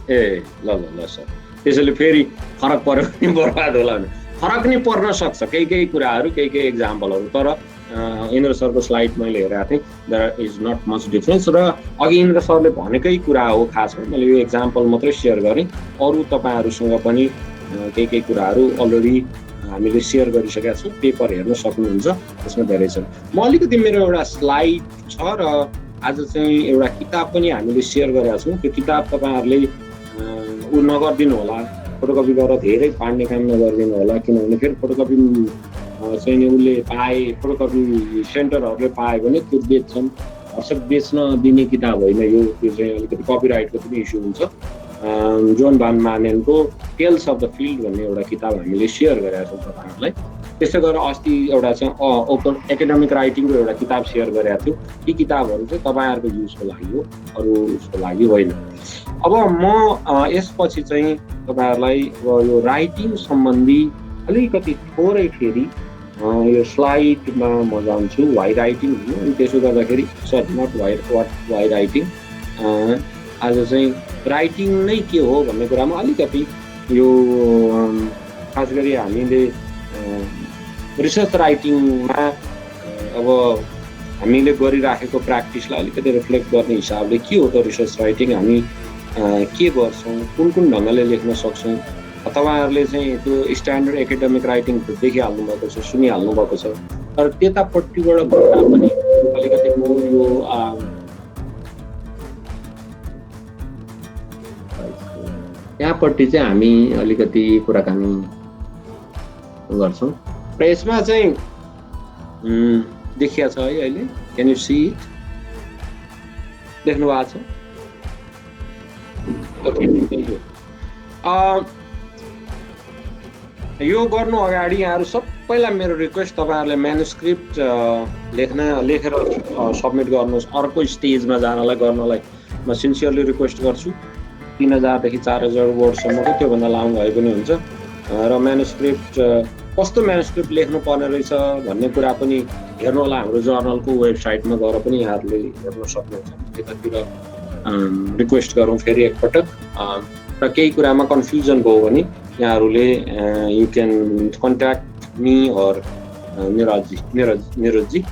ए ल सर, त्यसैले फेरि फरक पर्यो भने बर्बाद होला भने फरक नि पर्न सक्छ केही कुराहरू, केही एक्जाम्पलहरू। तर इन्द्र सरको स्लाइड मैले हेरेको थिएँ, there is not much difference. र अघि इन्द्र सरले भनेकै कुरा हो, खासमा मैले यो एक्जाम्पल मात्रै सेयर गरेँ। अरू तपाईँहरूसँग पनि केही कुराहरू अलरेडी हामीले सेयर गरिसकेका छौँ, पेपर हेर्न सक्नुहुन्छ, त्यसमा धेरै छ। म अलिकति मेरो एउटा स्लाइड छ र आज चाहिँ एउटा किताब पनि हामीले सेयर गरेका छौँ। त्यो किताब तपाईँहरूले ऊ नगरिदिनु होला, फोटोकपी गरेर धेरै पाड्ने काम नगरिदिनु होला, किनभने फेरि फोटोकपी चाहिँ उसले पाए, फोटोकपी सेन्टरहरूले पायो भने त्यो बेच्छन्। हर्षक बेच्न दिने किताब होइन यो, त्यो चाहिँ अलिकति कपिराइटको पनि इस्यु हुन्छ। जोन भान मानेनको टेल्स अफ द फिल्ड भन्ने एउटा किताब हामीले सेयर गरेका छौँ तपाईँहरूलाई। त्यस्तै गरेर अस्ति एउटा चाहिँ ओपन एकाडेमिक राइटिङको एउटा किताब सेयर गरेका थियौँ। यी किताबहरू चाहिँ तपाईँहरूको युजको लागि हो, अरू उसको लागि होइन। अब म यसपछि चाहिँ तपाईँहरूलाई यो राइटिङ सम्बन्धी अलिकति थोरै फेरि यो स्लाइडमा म जान्छु। वाइ राइटिङ हो, अनि त्यसो गर्दाखेरि नट वाइ राइटिङ, आज चाहिँ राइटिङ नै के हो भन्ने कुरामा अलिकति यो खास गरी हामीले रिसर्च राइटिङमा अब हामीले गरिराखेको प्र्याक्टिसलाई अलिकति रिफ्लेक्ट गर्ने हिसाबले के हो त रिसर्च राइटिङ, हामी के गर्छौँ, कुन ढङ्गले लेख्न सक्छौँ। तपाईँहरूले चाहिँ त्यो स्ट्यान्डर्ड एकाडेमिक राइटिङ देखिहाल्नु भएको छ, सुनिहाल्नु भएको छ, तर त्यतापट्टिबाट भन्दा पनि अलिकति म यो यहाँ त्यहाँपट्टि चाहिँ हामी अलिकति कुराकानी गर्छौँ र यसमा चाहिँ देखिया छ है अहिले क्यान यु सी इट देख्नु भएको छ यो गर्नु अगाडि यहाँहरू सबैलाई मेरो रिक्वेस्ट तपाईँहरूले म्यानुस्क्रिप्ट लेखेर सबमिट गर्नुहोस् अर्को स्टेजमा गर्नलाई म सिन्सियरली रिक्वेस्ट गर्छु 3000 देखि 4000 वर्डसम्मको त्योभन्दा लामो भए पनि हुन्छ र म्यानुस्क्रिप्ट कस्तो म्यानुस्क्रिप्ट लेख्नु पर्ने रहेछ भन्ने कुरा पनि हेर्नु होला हाम्रो जर्नलको वेबसाइटमा गएर पनि यहाँहरूले हेर्न सक्नुहुन्छ त्यतातिर रिक्वेस्ट गरौँ फेरि एकपटक र केही कुरामा कन्फ्युजन भयो भने यहाँहरूले you can contact me or निरजजी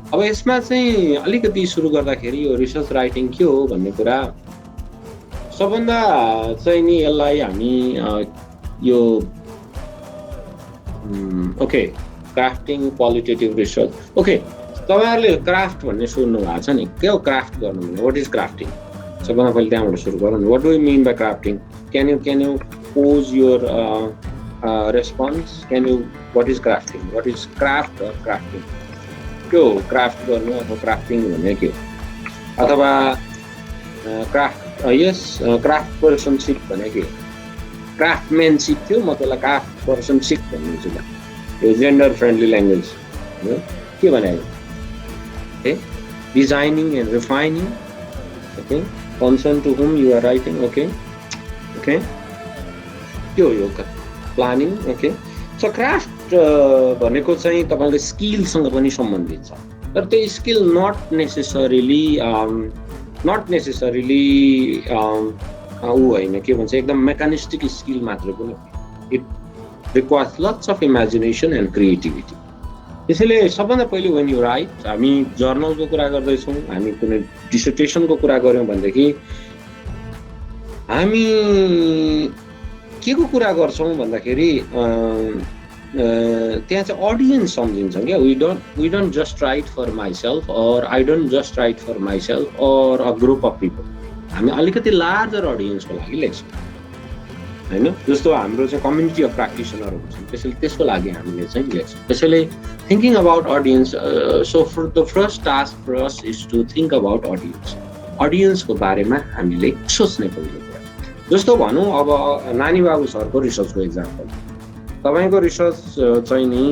अब यसमा चाहिँ अलिकति सुरु गर्दाखेरि यो रिसर्च राइटिङ के हो भन्ने कुरा सबभन्दा चाहिँ नि यसलाई हामी यो ओके क्राफ्टिङ क्वालिटेटिभ रिसर्च ओके तपाईँहरूले क्राफ्ट भन्ने सुन्नु भएको छ नि के हो क्राफ्ट गर्नु भने वाट इज क्राफ्टिङ सबभन्दा पहिले त्यहाँबाट सुरु गरौँ what do you mean by crafting can you pose your response can you what is crafting what is craft or crafting के हो क्राफ्ट गर्नु अथवा क्राफ्टिङ भन्ने के हो अथवा क्राफ्ट पर्सनसिप भने के क्राफ्टम्यानसिप थियो म त्यसलाई क्राफ्ट पर्सनसिप भन्नुहुन्छ यो जेन्डर फ्रेन्डली ल्याङ्ग्वेज के भने okay designing and refining okay concern to whom you are writing okay okay के हो यो प्लानिङ ओके सो क्राफ्ट भनेको चाहिँ तपाईँको स्किलसँग पनि सम्बन्धित छ तर त्यो स्किल नट नेसेसरीली ऊ होइन के भन्छ एकदम मेकानिस्टिक स्किल मात्र पनि it requires lots of imagination and creativity त्यसैले सबभन्दा पहिले वेन यु राइट हामी जर्नलको कुरा गर्दैछौँ हामी कुनै डिसर्टेसनको कुरा गऱ्यौँ भनेदेखि हामी के को कुरा गर्छौँ भन्दाखेरि त्यहाँ चाहिँ अडियन्स सम्झिन्छौँ क्या we don't just write for myself or I don't just write for myself or a group of people हामी अलिकति लार्जर अडियन्सको लागि लेख्छौँ होइन जस्तो हाम्रो चाहिँ कम्युनिटी अफ प्र्याक्टिसनरहरू छन् त्यसैले त्यसको लागि हामीले चाहिँ लेख्छौँ त्यसैले thinking about audience so for the first task for us is to think about अडियन्सको बारेमा हामीले सोच्ने पहिलो कुरा जस्तो भनौँ अब नानी बाबु सरको रिसर्चको इक्जाम्पल तपाईँको रिसर्च चाहिँ नि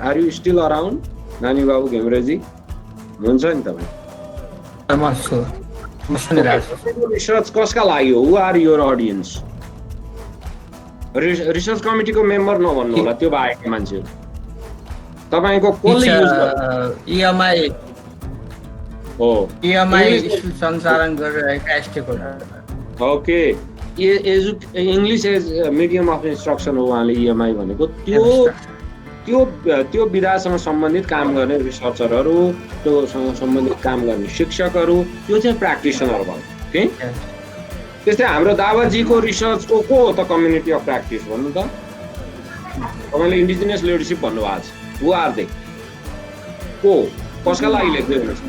आर यु स्टिल अराउन्ड नानी बाबु घिम्रेजी हुनुहुन्छ नि तपाईँ रिसर्च कसका लागि हो who are your audience research कमिटीको मेम्बर नभन्नु होला त्यो बाहेक मान्छेहरू तपाईँको कसले युज इएमआई हो सञ्चालन गरिरहेका stakeholder okay English as medium of instruction हो उहाँले इएमआई भनेको त्यो विधासँग सम्बन्धित काम गर्ने रिसर्चरहरू त्योसँग सम्बन्धित काम गर्ने शिक्षकहरू त्यो चाहिँ प्र्याक्टिसनर भयो ओके त्यस्तै हाम्रो दावाजीको रिसर्चको को हो त कम्युनिटी अफ प्र्याक्टिस भन्नु त तपाईँले इन्डिजिनियस लिडरसिप भन्नुभएको छ हु आर दे को कसका लागि लेख्दै हुनुहुन्छ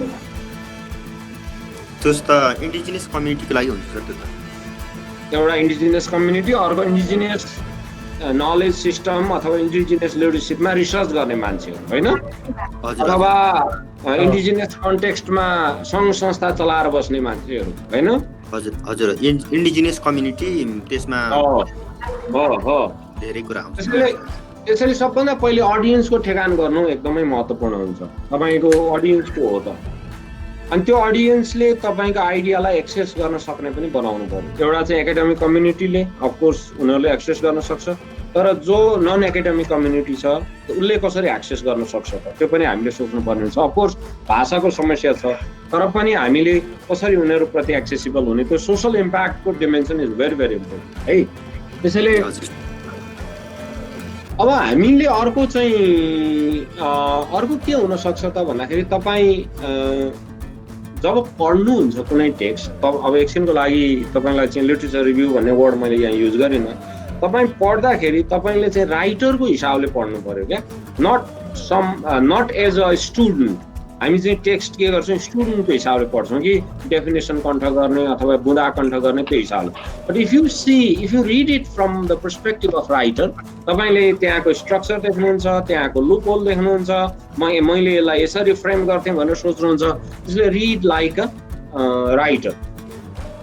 त्यो त इन्डिजिनियस कम्युनिटीको लागि हुन्छ त्यो त एउटा इन्डिजिनियस कम्युनिटी अर्को इन्डिजिनियस नलेज सिस्टम अथवा इन्डिजिनियस लिडरसिपमा रिसर्च गर्ने मान्छेहरू होइन अथवा इन्डिजिनियस कन्टेक्स्टमा सङ्घ संस्था चलाएर बस्ने मान्छेहरू होइन हजुर इन्डिजिनियस कम्युनिटी त्यसमा धेरै कुरा हुन्छ त्यसैले सबभन्दा पहिले अडियन्सको ठेगान गर्नु एकदमै महत्त्वपूर्ण हुन्छ तपाईँको अडियन्स को हो त अनि त्यो अडियन्सले तपाईँको आइडियालाई एक्सेस गर्न सक्ने पनि बनाउनु पर्यो एउटा चाहिँ एकाडेमिक कम्युनिटीले अफकोर्स उनीहरूले एक्सेस गर्न सक्छ तर जो नन एकाडेमिक कम्युनिटी छ उसले कसरी एक्सेस गर्न सक्छ त त्यो पनि हामीले सोच्नुपर्ने हुन्छ अफकोर्स भाषाको समस्या छ तर पनि हामीले कसरी उनीहरूप्रति एक्सेसिबल हुने त्यो सोसल इम्प्याक्टको dimension is very very important है त्यसैले अब हामीले अर्को के हुनसक्छ त भन्दाखेरि तपाईँ जब पढ्नुहुन्छ कुनै टेक्स्ट अब एकछिनको लागि तपाईँलाई चाहिँ लिटरेचर रिभ्यू भन्ने वर्ड मैले यहाँ युज गरिनँ तपाईँ पढ्दाखेरि तपाईँले चाहिँ राइटरको हिसाबले पढ्नु पर्यो क्या नट एज अ स्टुडेन्ट हामी चाहिँ टेक्स्ट के गर्छौँ स्टुडेन्टको हिसाबले पढ्छौँ कि डेफिनेसन कण्ठ गर्ने अथवा बुँदा कण्ठ गर्ने त्यो हिसाबले but if you read it from the perspective of writer तपाईँले त्यहाँको स्ट्रक्चर देख्नुहुन्छ त्यहाँको लुप होल देख्नुहुन्छ मैले यसलाई यसरी फ्रेम गर्थेँ भनेर सोच्नुहुन्छ त्यसले रिड लाइक अ राइटर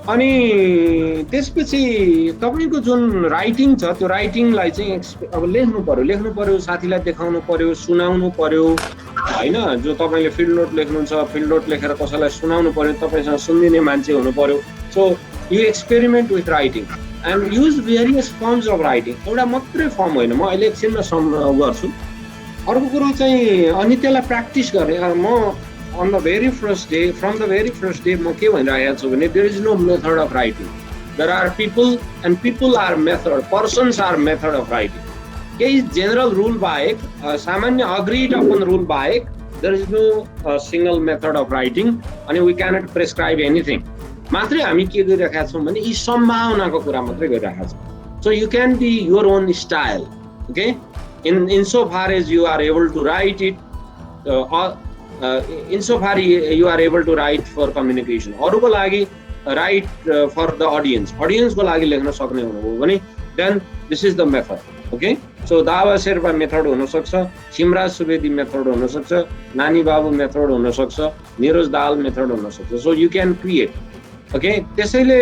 अनि त्यसपछि तपाईँको जुन राइटिङ छ त्यो राइटिङलाई चाहिँ अब लेख्नु पर्यो साथीलाई देखाउनु पर्यो सुनाउनु पर्यो होइन जो तपाईँले फिल्ड नोट लेख्नुहुन्छ फिल्ड नोट लेखेर कसैलाई सुनाउनु पर्यो तपाईँसँग सुनिदिने मान्छे हुनु पर्यो so you experiment with writing and use various firms of writing एउटा मात्रै फर्म होइन म अहिले एकछिनमा गर्छु अर्को कुरो चाहिँ अनि त्यसलाई प्र्याक्टिस गर्ने म on the very first day, from the very first day, म के भनिरहेको छु भने there is no method of writing. There are people and people are method, persons are method of writing. केही general rule बाहेक सामान्य agreed upon rule बाहेक there is no single method of writing अनि we cannot prescribe anything. मात्रै हामी के गरिरहेका छौँ भने यी सम्भावनाको कुरा मात्रै गरिरहेका छौँ. So you can be your own style, okay? In so far as you are able to write it, insofar you are able to write for communication. अरूको लागि write for the audience को लागि लेख्न सक्ने हुनुभयो भने then this is the method, okay? So Dawa Sherpa method हुन सक्छ, सिमराज सुवेदी मेथड हुन सक्छ, नानी बाबु मेथड हुन सक्छ, निरोज दाल मेथड हुन सक्छ. So you can create, okay? त्यसैले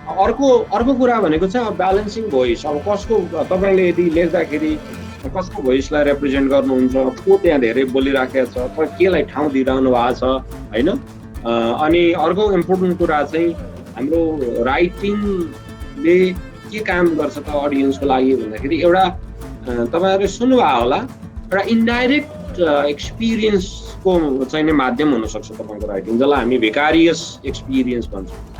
अर्को कुरा भनेको चाहिँ ब्यालेन्सिङ भोइस. अब कसको तपाईँले यदि लेख्दाखेरि कसको भोइसलाई रिप्रेजेन्ट गर्नुहुन्छ, को त्यहाँ धेरै बोलिराखेको छ, अथवा केलाई ठाउँ दिइरहनु भएको छ होइन. अनि अर्को इम्पोर्टेन्ट कुरा चाहिँ हाम्रो राइटिङले के काम गर्छ त अडियन्सको लागि भन्दाखेरि एउटा तपाईँहरूले सुन्नुभयो होला एउटा इन्डाइरेक्ट एक्सपिरियन्सको चाहिँ माध्यम हुनसक्छ तपाईँको राइटिङ, जसलाई हामी भिकारियस एक्सपिरियन्स भन्छौँ.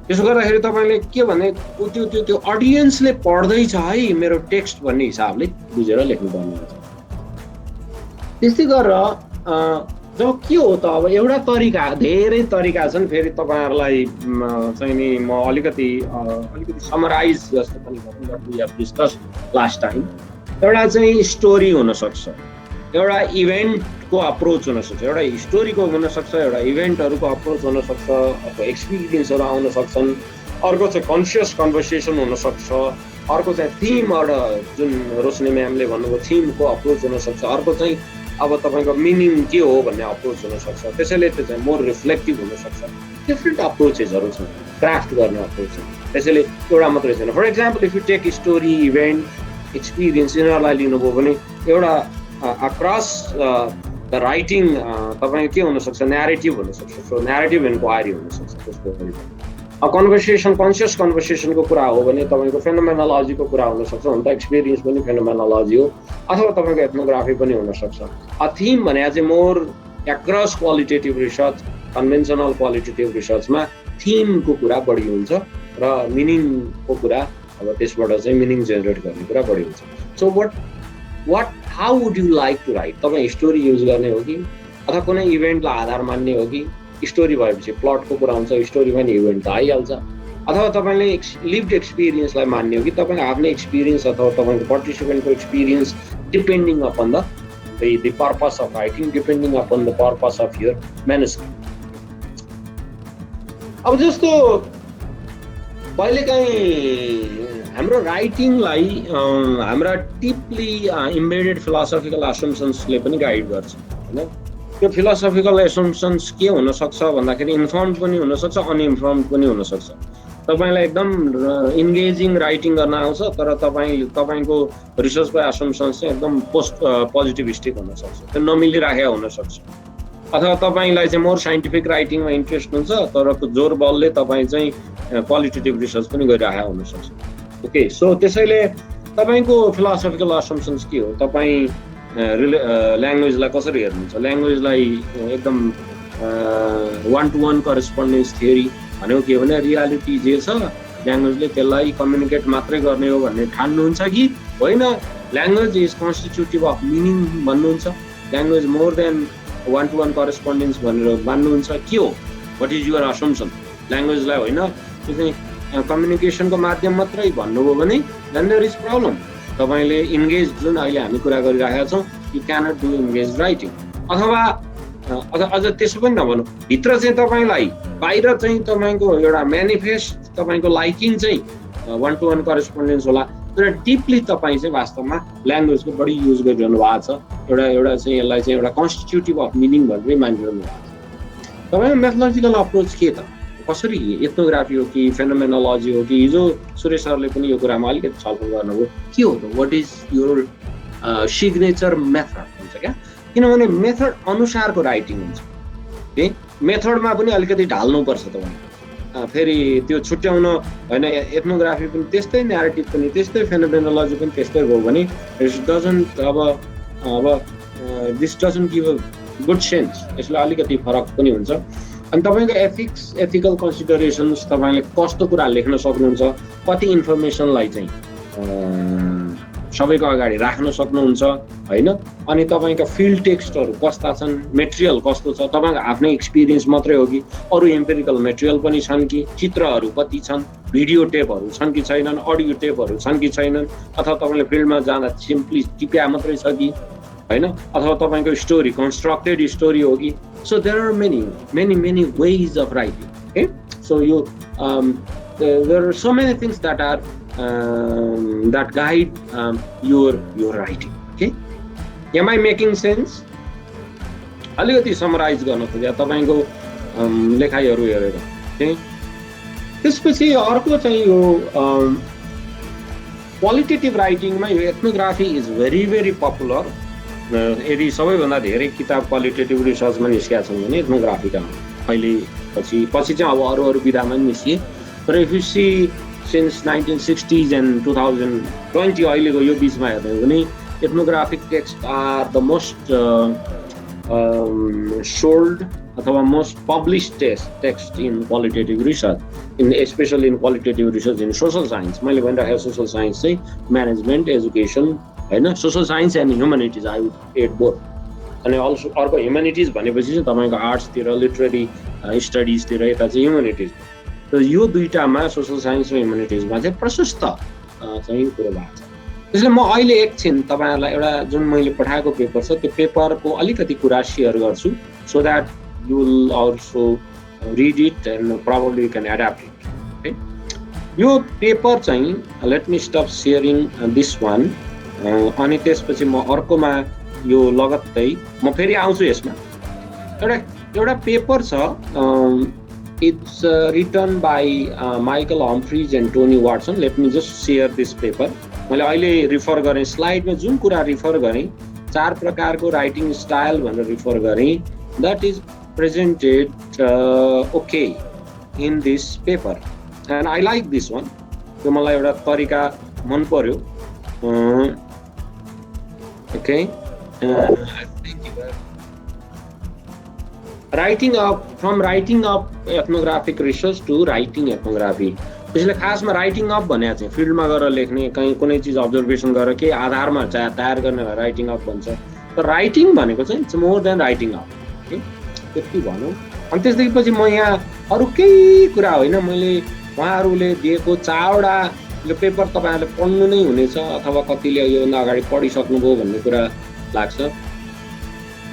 त्यसो गर्दाखेरि तपाईँले के भने त्यो अडियन्सले पढ्दैछ है मेरो टेक्स्ट भन्ने हिसाबले बुझेर लेख्नुपर्ने हुन्छ. त्यस्तै गरेर जब के हो त अब एउटा तरिका, धेरै तरिका छन्. फेरि तपाईँहरूलाई चाहिँ नि म अलिकति समराइज जस्तो पनि डिस्कस लास्ट टाइम. एउटा चाहिँ स्टोरी हुनसक्छ, एउटा इभेन्टको अप्रोच हुनसक्छ, एउटा हिस्टोरीको हुनसक्छ, एउटा इभेन्टहरूको अप्रोच हुनसक्छ अथवा एक्सपिरियन्सहरू आउन सक्छन्. अर्को चाहिँ कन्सियस कन्भर्सेसन हुनसक्छ, अर्को चाहिँ थिम एउटा जुन रोशनी म्यामले भन्नुभयो थिमको अप्रोच हुनसक्छ, अर्को चाहिँ अब तपाईँको मिनिङ के हो भन्ने अप्रोच हुनसक्छ. त्यसैले त्यो चाहिँ मोर रिफ्लेक्टिभ हुनसक्छ. डिफ्रेन्ट अप्रोचेसहरू छन् क्राफ्ट गर्ने अप्रोच. त्यसैले एउटा मात्रै छैन. For example if you take story, event, experience यिनीहरूलाई लिनुभयो भने एउटा अक्रस द राइटिङ तपाईँको के हुनसक्छ, न्यारेटिभ हुनसक्छ. सो न्यारेटिभ इन्क्वायरी हुनसक्छ. त्यसको कन्भर्सेसन, कन्सियस कन्भर्सेसनको कुरा हो भने तपाईँको फेनोमेनोलोजीको कुरा हुनसक्छ. हुन त एक्सपिरियन्स पनि फेनोमेनोलोजी हो, अथवा तपाईँको एथनोग्राफी पनि हुनसक्छ. थिम भने चाहिँ more across qualitative research, conventional qualitative रिसर्चमा थिमको कुरा बढी हुन्छ र मिनिङको कुरा अब त्यसबाट चाहिँ मिनिङ जेनेरेट गर्ने कुरा बढी हुन्छ. So how would you like to write? तपाईँ स्टोरी युज गर्ने हो कि अथवा कुनै इभेन्टलाई आधार मान्ने हो कि? स्टोरी भएपछि प्लटको कुरा हुन्छ, स्टोरीमा नि इभेन्ट त आइहाल्छ. अथवा तपाईँले लिभड एक्सपिरियन्सलाई मान्ने हो कि तपाईँको आफ्नै एक्सपिरियन्स अथवा तपाईँको पार्टिसिपेन्टको experience depending upon the purpose of writing, depending upon the purpose of your manuscript. अब जस्तो कहिलेकाहीँ हाम्रो राइटिङलाई हाम्रा डिपली इम्बेडेड फिलोसफिकल असम्पसन्सले पनि गाइड गर्छ होइन. त्यो फिलोसफिकल एसम्पसन्स के हुनसक्छ भन्दाखेरि इन्फर्म्ड पनि हुनसक्छ, अनइन्फर्म्ड पनि हुनसक्छ. तपाईँलाई एकदम इन्गेजिङ राइटिङ गर्न आउँछ तर तपाईँको रिसर्चको एसम्पसन्स चाहिँ एकदम पोजिटिभिस्टिक हुनसक्छ, त्यो नमिलिराखेको हुनसक्छ. अथवा तपाईँलाई चाहिँ मोर साइन्टिफिक राइटिङमा इन्ट्रेस्ट हुन्छ तर जोर बलले तपाईँ चाहिँ क्वालिटेटिभ रिसर्च पनि गरिरहेको हुनसक्छ. ओके, सो त्यसैले तपाईँको फिलोसफिकल असम्पसन्स के हो? तपाईँ ल्याङ्ग्वेजलाई कसरी हेर्नुहुन्छ? ल्याङ्ग्वेजलाई एकदम 1-to-1 करेस्पोन्डेन्स थियोरी भनेको के भने रियालिटी जे छ ल्याङ्ग्वेजले त्यसलाई कम्युनिकेट मात्रै गर्ने हो भन्ने ठान्नुहुन्छ कि होइन language is constitutive of meaning भन्नुहुन्छ? Language more than 1-to-1 correspondence भनेर मान्नुहुन्छ? के हो? What is your assumption? ल्याङ्ग्वेजलाई होइन त्यो चाहिँ कम्युनिकेसनको माध्यम मात्रै भन्नुभयो भने देन देयर इज प्रब्लम. तपाईँले इन्गेज जुन अहिले हामी कुरा गरिरहेका छौँ, you cannot do engage writing. अथवा अझ त्यसो पनि नभनौँ, भित्र चाहिँ तपाईँलाई बाहिर चाहिँ तपाईँको एउटा म्यानिफेस्ट तपाईँको लाइकिङ चाहिँ 1-to-1 करेस्पोन्डेन्स होला, तर डिपली तपाईँ चाहिँ वास्तवमा ल्याङ्ग्वेजको बढी युज गरिरहनु भएको छ, एउटा चाहिँ यसलाई चाहिँ एउटा कन्स्टिट्युटिभ अफ मिनिङ भनेर मानिरहनु भएको छ। तपाईँको मेथोलोजिकल अप्रोच के त, कसरी एथनोग्राफी हो कि फेनोमेनोलोजी हो कि, हिजो सुरेश सरले पनि यो कुरामा अलिकति छलफल गर्नुभयो, के हो त, what is your signature method हुन्छ क्या, किनभने मेथड अनुसारको राइटिङ हुन्छ, है मेथडमा पनि अलिकति ढाल्नुपर्छ तपाईँ, फेरि त्यो छुट्याउन होइन, एथनोग्राफी पनि त्यस्तै, न्यारेटिभ पनि त्यस्तै, फेनोमेनोलोजी पनि त्यस्तै हो भने this doesn't give a good sense, यसलाई अलिकति फरक पनि हुन्छ। अनि तपाईँको एथिकल कन्सिडरेसन्स, तपाईँले कस्तो कुरा लेख्न सक्नुहुन्छ, कति इन्फर्मेसनलाई चाहिँ सबैको अगाडि राख्न सक्नुहुन्छ होइन, अनि तपाईँको फिल्ड टेक्स्टहरू कस्ता छन्, मेटेरियल कस्तो छ, तपाईँको आफ्नै एक्सपिरियन्स मात्रै हो कि अरू एम्पेरिकल मेटेरियल पनि छन् कि, चित्रहरू कति छन्, भिडियो टेपहरू छन् कि छैनन्, अडियो टेपहरू छन् कि छैनन्, अथवा तपाईँले फिल्डमा जाँदा सिम्पली टिप्या मात्रै छ कि होइन, अथवा तपाईँको स्टोरी कन्स्ट्रक्टेड स्टोरी हो कि। So there are many ways of writing, okay. So यो there are so many things that are that guide your writing, okay? Am I making sense? अलिकति समराइज गर्न खोजे तपाईँको लेखाइहरू हेरेर, okay? त्यसपछि अर्को चाहिँ यो क्वालिटेटिभ राइटिङमा यो एथनोग्राफी इज भेरी पपुलर। यदि सबैभन्दा धेरै किताब क्वालिटेटिभ रिसर्चमा निस्केका छन् भने एथनोग्राफीका अहिले पछि चाहिँ अब अरू विधामा पनि निस्किए, तर if you see since 1960s and 2020 अहिलेको यो बिचमा हेर्ने हो भने ethnographic text are the most sold अथवा most published text in qualitative research, specially in qualitative research in social science. मैले भनिरहेको सोसल साइन्स चाहिँ म्यानेजमेन्ट, एजुकेसन होइन, social science and humanities, I would add both. अनि also अर्को humanities भनेपछि चाहिँ तपाईँको आर्ट्सतिर, लिटरेरी स्टडिजतिर, यता चाहिँ ह्युमेनिटिज। त यो दुईटामा सोसल साइन्स र ह्युमेनिटिजमा चाहिँ प्रशस्त चाहिँ कुरो भएको छ। त्यसले म अहिले एकछिन तपाईँहरूलाई एउटा जुन मैले पठाएको पेपर छ त्यो पेपरको अलिकति कुरा सेयर गर्छु, so that you will also read it and probably you can adapt it, है। यो पेपर चाहिँ let me stop sharing this one, अनि त्यसपछि म अर्कोमा यो लगत्तै म फेरि आउँछु यसमा। एउटा पेपर छ, it's written by Michael Humphreys and Tony Watson. Let me just share this paper. मैले अहिले रिफर गरेँ, स्लाइडमा जुन कुरा रिफर गरेँ, 4 प्रकारको राइटिङ स्टाइल भनेर रिफर गरेँ, that is presented okay in this paper and I like this one. त्यो मलाई एउटा तरिका मन पर्यो, okay. From writing up ethnographic research to writing ethnography. त्यसले खासमा राइटिङ अप भने चाहिँ फिल्डमा गएर लेख्ने, कहीँ कुनै चिज अब्जर्भेसन गरेर केही आधारमा तयार गर्नेलाई राइटिङ अप भन्छ। तर राइटिङ भनेको चाहिँ it's more than writing up, त्यति भनौँ। अनि त्यसदेखि पछि म यहाँ अरू केही कुरा होइन, मैले उहाँहरूले दिएको 4वटा यो पेपर तपाईँहरूले पढ्नु नै हुनेछ, अथवा कतिले योभन्दा अगाडि पढिसक्नुभयो भन्ने कुरा लाग्छ।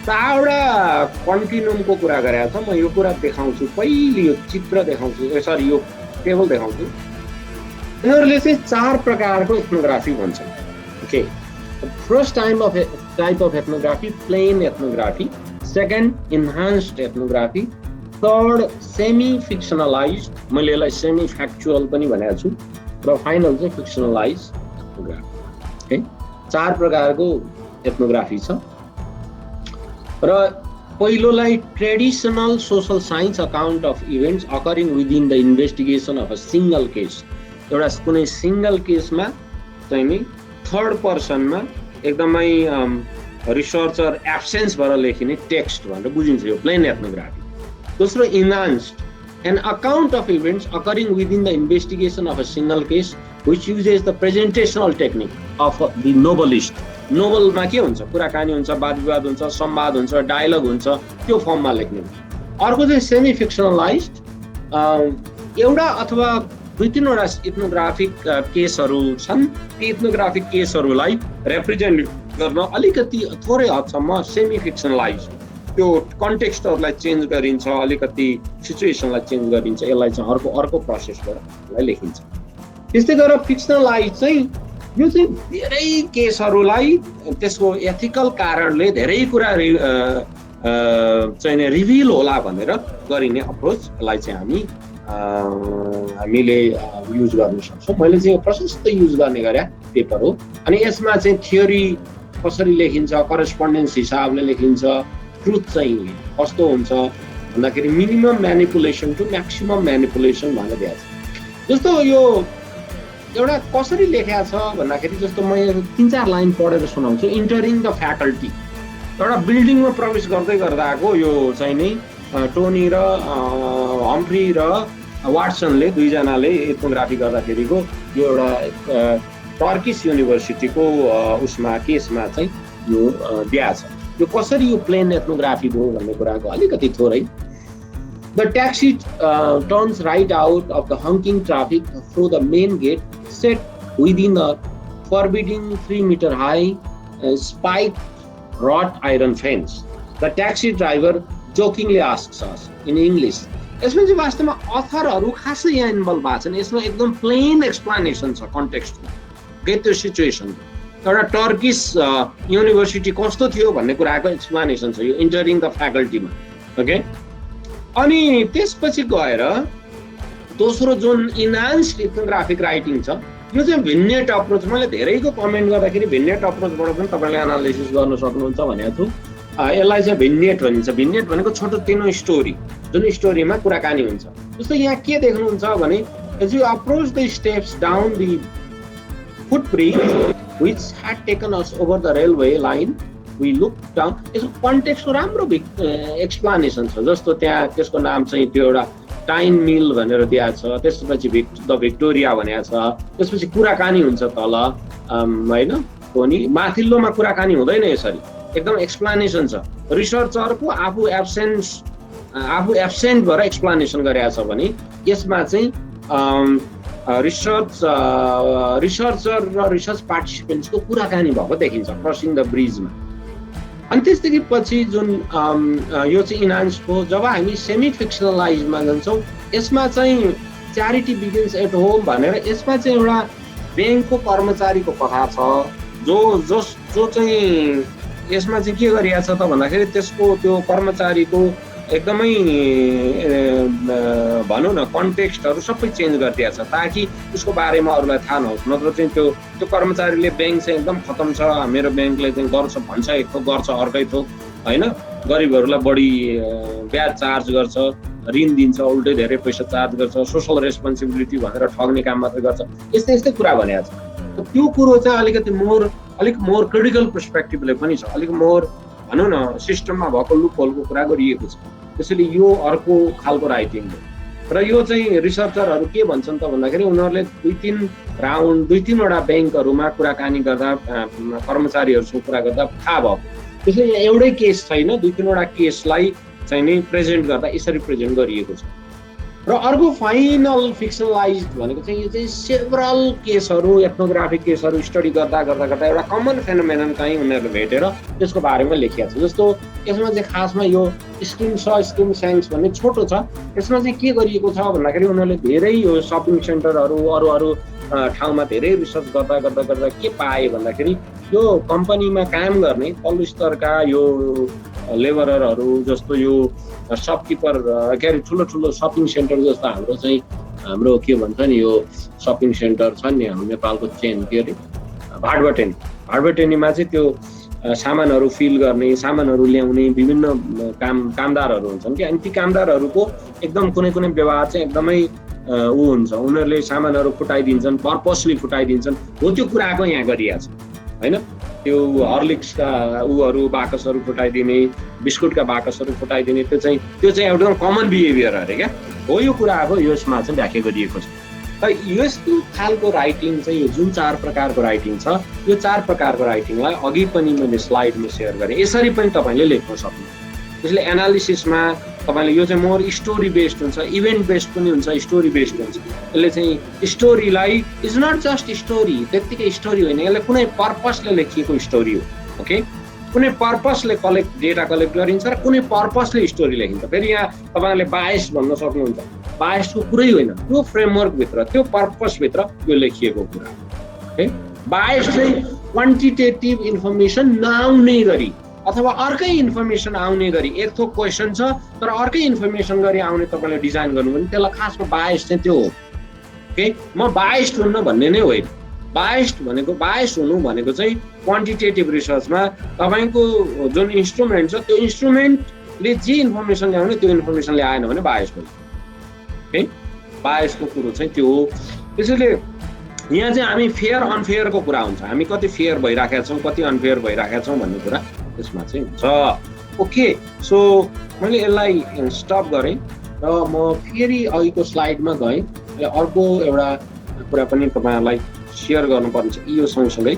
4वटा कन्टिन्युमको कुरा गरेको छ। म यो कुरा देखाउँछु, पहिले यो चित्र देखाउँछु, सरी यो टेबल देखाउँछु। यिनीहरूले चाहिँ 4 प्रकारको एथनोग्राफी भन्छन्, okay. First type of ethnography plain ethnography, second enhanced ethnography, third semi fictionalised, मैले यसलाई सेमी फ्याक्चुअल पनि भनेको छु, र फाइनल चाहिँ फिक्सनलाइज्ड एथनोग्राफी, ओके। 4 प्रकारको एथनोग्राफी छ। र पहिलोलाई traditional social science account of events occurring within the investigation of a single case, एउटा कुनै सिङ्गल केसमा चाहिँ नि थर्ड पर्सनमा एकदमै रिसर्चर एब्सेन्स भएर लेखिने टेक्स्ट भनेर बुझिन्छ, यो प्लेन एथनोग्राफी। दोस्रो enhanced, an account of events occurring within the investigation of a single case which uses the presentational technique of the novelist. नोभलमा के हुन्छ, कुराकानी हुन्छ, वाद विवाद हुन्छ, संवाद हुन्छ, डायलग हुन्छ, त्यो फर्ममा लेख्ने। अर्को चाहिँ सेमी फिक्सनलाइज्ड, एउटा अथवा 2-3वटा इथनोग्राफिक केसहरू छन्, ती इथनोग्राफिक केसहरूलाई रिप्रेजेन्ट गर्न अलिकति थोरै हदसम्म सेमी फिक्सनलाइज त्यो कन्टेक्स्टहरूलाई चेन्ज गरिन्छ, अलिकति सिचुएसनलाई चेन्ज गरिन्छ, यसलाई चाहिँ अर्को प्रोसेसबाट लेखिन्छ। त्यस्तै गरेर फिक्सनलाइज चाहिँ यो चाहिँ धेरै केसहरूलाई त्यसको एथिकल कारणले धेरै कुरा चाहिँ रिभिल होला भनेर गरिने अप्रोचलाई चाहिँ हामीले युज गर्न सक्छौँ। मैले चाहिँ प्रशस्त युज गर्ने गरे पेपर हो। अनि यसमा चाहिँ थियोरी कसरी लेखिन्छ, करेस्पोन्डेन्स हिसाबले लेखिन्छ, ट्रुथ चाहिँ कस्तो हुन्छ भन्दाखेरि minimum manipulation to maximum manipulation भनेर दिएको छ। जस्तो यो एउटा कसरी लेखेको छ भन्दाखेरि जस्तो म 3-4 लाइन पढेर सुनाउँछु। इन्टरिङ द फ्याकल्टी, एउटा बिल्डिङमा प्रवेश गर्दै गर्दाको यो चाहिँ नि टोनी र हम्फ्री र वाटसनले दुईजनाले एथनोग्राफी गर्दाखेरिको यो एउटा टर्किस युनिभर्सिटीको उसमा केसमा चाहिँ यो दिएको छ। यो कसरी यो प्लेन एथनोग्राफी भयो भन्ने कुराको अलिकति थोरै। The taxi turns right out of the honking traffic through the main gate set within a forbidding 3-meter high spiked wrought iron fence. The taxi driver jokingly asks us in English. यसमा चाहिँ वास्तवमा अथरहरू खासै यहाँ involve भएको छैन। यसमा एकदम plain explanation छ कन्टेक्स्टमा, गेट त्यो सिचुएसन। एउटा टर्किस युनिभर्सिटी कस्तो थियो भन्ने कुराको एक्सप्लेनेसन छ यो इन्टरिङ द फ्याकल्टीमा। ओके, अनि त्यसपछि गएर दोस्रो जुन इन्हान्स्ड इथनोग्राफिक राइटिङ छ यो चाहिँ भिन्नेट अप्रोच। मैले धेरैको कमेन्ट गर्दाखेरि भिन्नेट अप्रोचबाट पनि तपाईँले एनालिसिस गर्न सक्नुहुन्छ भनेको छु। यसलाई चाहिँ भिन्नेट भनिन्छ। भिन्नेट भनेको छोटो तिनो स्टोरी, जुन स्टोरीमा कुराकानी हुन्छ। जस्तो यहाँ के देख्नुहुन्छ भने as you approach the steps down the footprint which had taken us over the railway line we look down. यसको कन्टेक्स्टको राम्रो एक्सप्लेनेसन छ। जस्तो त्यहाँ त्यसको नाम चाहिँ त्यो एउटा टाइन मिल भनेर दिएको छ, त्यसपछि द भिक्टोरिया भनेको छ, त्यसपछि कुराकानी हुन्छ तल होइन टोनी माथिल्लोमा कुराकानी हुँदैन, यसरी एकदम एक्सप्लेनेसन छ। रिसर्चरको आफू एब्सेन्ट भएर एक्सप्लेनेसन गरेको छ भने यसमा चाहिँ रिसर्चर र रिसर्च पार्टिसिपेन्ट्सको कुराकानी भएको देखिन्छ क्रसिङ द ब्रिजमा। अनि त्यसदेखि पछि जुन यो चाहिँ इन्हान्स हो। जब हामी सेमी फिक्सनलाइजमा जान्छौँ यसमा चाहिँ च्यारिटी बिगिन्स एट होम भनेर यसमा चाहिँ एउटा ब्याङ्कको कर्मचारीको कथा छ जो चाहिँ यसमा चाहिँ के गरिएको छ त भन्दाखेरि त्यसको त्यो कर्मचारीको एकदमै भनौँ न कन्टेक्स्टहरू सबै चेन्ज गरिदिएको छ ताकि उसको बारेमा अरूलाई थाहा नहोस्। नत्र चाहिँ त्यो कर्मचारीले ब्याङ्क चाहिँ एकदम खतम छ, मेरो ब्याङ्कले चाहिँ गर्छ भन्छ एक थोक गर्छ अर्कै थोक होइन, गरिबहरूलाई बढी ब्याज चार्ज गर्छ, ऋण दिन्छ, उल्टै धेरै पैसा चार्ज गर्छ, सोसल रेस्पोन्सिबिलिटी भनेर ठग्ने काम मात्रै गर्छ, यस्तै यस्तै कुरा भनेको छ। त्यो कुरो चाहिँ अलिक मोर क्रिटिकल पर्सपेक्टिभले पनि छ, अलिक मोर भनौँ न सिस्टममा भएको लुपहोलको कुरा गरिएको छ। त्यसैले यो अर्को खालको राइटिङ हो। र यो चाहिँ रिसर्चरहरू के भन्छन् त भन्दाखेरि उनीहरूले 2-3वटा ब्याङ्कहरूमा कुराकानी गर्दा कर्मचारीहरूसँग कुरा गर्दा थाहा भयो। त्यसले यहाँ एउटै केस छैन, 2-3वटा केसलाई चाहिँ नि प्रेजेन्ट गर्दा यसरी प्रेजेन्ट गरिएको छ। र अर्को फाइनल फिक्सनलाइज भनेको चाहिँ यो चाहिँ सेभरल केसहरू एथनोग्राफिक केसहरू स्टडी गर्दा एउटा कमन फेनोमेनन चाहिँ उनीहरूले भेटेर त्यसको बारेमा लेखिएको छ। जस्तो यसमा चाहिँ खासमा यो स्किम स्याङ्स भन्ने छोटो छ। यसमा चाहिँ के गरिएको छ भन्दाखेरि उनीहरूले धेरै यो सपिङ सेन्टरहरू अरू ठाउँमा धेरै रिसर्च गर्दा के पाए भन्दाखेरि यो कम्पनीमा काम गर्ने तल्लो स्तरका यो लेबररहरू जस्तो यो सपकिपर के अरे ठुलो सपिङ सेन्टर जस्तो हाम्रो के भन्छ नि यो सपिङ सेन्टर छ नि हाम्रो नेपालको चेन के अरे भाटबटेनीमा चाहिँ त्यो सामानहरू फिल गर्ने सामानहरू ल्याउने विभिन्न कामदारहरू हुन्छन् कि। अनि ती कामदारहरूको एकदम कुनै व्यवहार चाहिँ एकदमै हुन्छ, उनीहरूले सामानहरू फुटाइदिन्छन्, पर्पसली फुटाइदिन्छन्। हो त्यो कुराको यहाँ गरिएको छ होइन। त्यो हर्लिक्सका बाकसहरू फुटाइदिने, बिस्कुटका बाकसहरू फुटाइदिने त्यो चाहिँ एकदम कमन बिहेभियर अरे क्या हो। यो कुराको यसमा चाहिँ व्याख्या गरिएको छ। यस्तो खालको राइटिङ चाहिँ यो जुन 4 प्रकारको राइटिङ छ यो 4 प्रकारको राइटिङलाई अघि पनि मैले स्लाइडमा सेयर गरेँ, यसरी पनि तपाईँले लेख्न सक्नुहुन्छ। त्यसले एनालिसिसमा तपाईँले यो चाहिँ मोर स्टोरी बेस्ड हुन्छ, इभेन्ट बेस्ड पनि हुन्छ, स्टोरी बेस्ड हुन्छ। यसले चाहिँ स्टोरीलाई इज नट जस्ट स्टोरी, त्यत्तिकै स्टोरी होइन, यसले कुनै पर्पसले लेखिएको स्टोरी हो। ओके, कुनै पर्पसले डेटा कलेक्ट गरिन्छ र कुनै पर्पसले स्टोरी लेखिन्छ। फेरि यहाँ तपाईँहरूले बायस भन्न सक्नुहुन्छ, बायसको कुरै होइन, त्यो फ्रेमवर्कभित्र त्यो पर्पसभित्र त्यो लेखिएको कुरा। है बायस चाहिँ क्वान्टिटेटिभ इन्फर्मेसन नआउने गरी अथवा अर्कै इन्फर्मेसन आउने गरी, एक थोक क्वेसन छ तर अर्कै इन्फर्मेसन गरी आउने तपाईँले डिजाइन गर्नु भने त्यसलाई खासमा बायस चाहिँ त्यो हो। ओके, म बायस्ड हुन्न भन्ने नै होइन। बायस्ड हुनु भनेको चाहिँ क्वान्टिटेटिभ रिसर्चमा तपाईँको जुन इन्स्ट्रुमेन्ट छ त्यो इन्स्ट्रुमेन्टले जे इन्फर्मेसन ल्याउने त्यो इन्फर्मेसन ल्याएन भने बायस्ड हुन्छ। है बायसको कुरो चाहिँ त्यो हो। त्यसैले यहाँ चाहिँ हामी फेयर अनफेयरको कुरा हुन्छ, हामी कति फेयर भइराखेका छौँ कति अनफेयर भइराखेका छौँ भन्ने कुरा त्यसमा चाहिँ हुन्छ। ओके, सो मैले यसलाई स्टप गरेँ र म फेरि अघिको स्लाइडमा गएँ। अर्को एउटा कुरा पनि तपाईँहरूलाई सेयर गर्नुपर्ने छ यो सँगसँगै।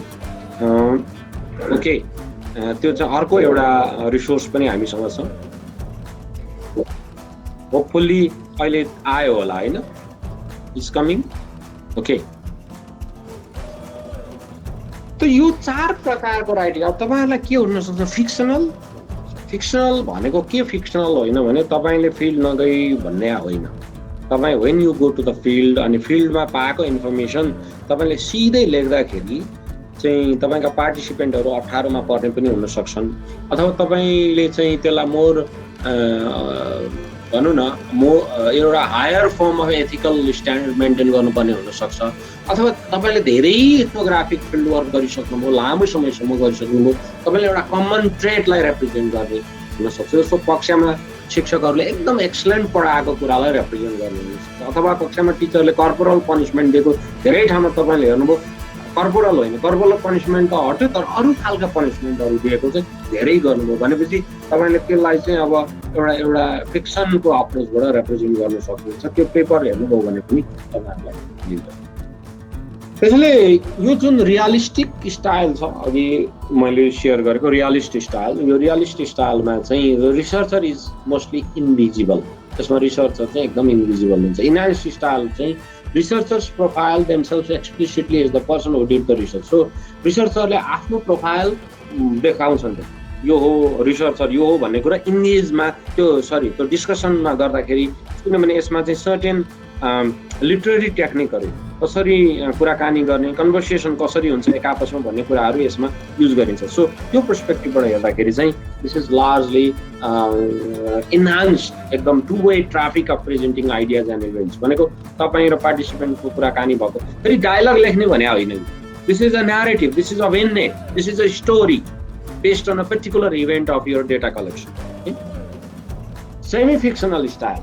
ओके, त्यो चाहिँ अर्को एउटा रिसोर्स पनि हामीसँग छ, होपफुल्ली अहिले आयो होला होइन, इट्स कमिङ। ओके, त यो 4 प्रकारको राइटिङ। अब तपाईँहरूलाई के हुनसक्छ, फिक्सनल भनेको के फिक्सनल होइन भने तपाईँले फिल्ड नगई भन्ने होइन। तपाईँ when you go to the field अनि फिल्डमा पाएको इन्फर्मेसन तपाईँले सिधै लेख्दाखेरि चाहिँ तपाईँका पार्टिसिपेन्टहरू 18 मा पर्ने पनि हुन सक्छन्, अथवा तपाईँले चाहिँ त्यसलाई मोर भनौँ न एउटा higher form of ethical standard maintain गर्नुपर्ने हुनसक्छ, अथवा तपाईँले धेरै इथनोग्राफिक फिल्ड वर्क गरिसक्नुभयो, लामो समयसम्म गरिसक्नुभयो, तपाईँले एउटा कमन ट्रेडलाई रिप्रेजेन्ट गर्ने हुनसक्छ। जस्तो कक्षामा शिक्षकहरूले एकदम एक्सलेन्ट पढाएको कुरालाई रिप्रेजेन्ट गर्नुहुन्छ, अथवा कक्षामा टिचरले कर्पोरल पनिसमेन्ट दिएको धेरै ठाउँमा तपाईँले हेर्नुभयो कर्पोरल होइन, कर्पोरल पनिसमेन्ट त हट्यो तर अरू खालका पनिसमेन्टहरू दिएको चाहिँ धेरै गर्नुभयो भनेपछि तपाईँले त्यसलाई चाहिँ अब एउटा फिक्सनको अप्रोचबाट रिप्रेजेन्ट गर्न सक्नुहुन्छ। त्यो पेपर हेर्नुभयो भने पनि तपाईँहरूलाई दिन्छ। त्यसैले यो जुन रियलिस्टिक स्टाइल छ अघि मैले सेयर गरेको रियलिस्ट स्टाइल, यो रियलिस्ट स्टाइलमा चाहिँ रिसर्चर इज मोस्टली इन्भिजिबल, त्यसमा रिसर्चर चाहिँ एकदम इन्भिजिबल हुन्छ। इन्हान्स्ड स्टाइल चाहिँ researchers profile themselves explicitly as the person who did the research. So रिसर्चरले आफ्नो प्रोफाइल देखाउँछन्, यो हो रिसर्चर, यो हो भन्ने कुरा इङ्ग्लिसमा त्यो डिस्कसनमा गर्दाखेरि, किनभने यसमा चाहिँ सर्टेन लिटरेरी टेक्निकहरू कसरी कुराकानी गर्ने, कन्भर्सेसन कसरी हुन्छ एक आपसमा भन्ने कुराहरू यसमा युज गरिन्छ। सो त्यो पर्सपेक्टिभबाट हेर्दाखेरि चाहिँ दिस इज लार्जली इन्हान्स्ड एकदम two way traffic of presenting ideas and events भनेको तपाईँ र पार्टिसिपेन्टको कुराकानी भएको। फेरि डायलग लेख्ने भने होइन, this is a narrative, this is a वेन्ने, this is a story based on a particular event of your data collection. Semi fictional style,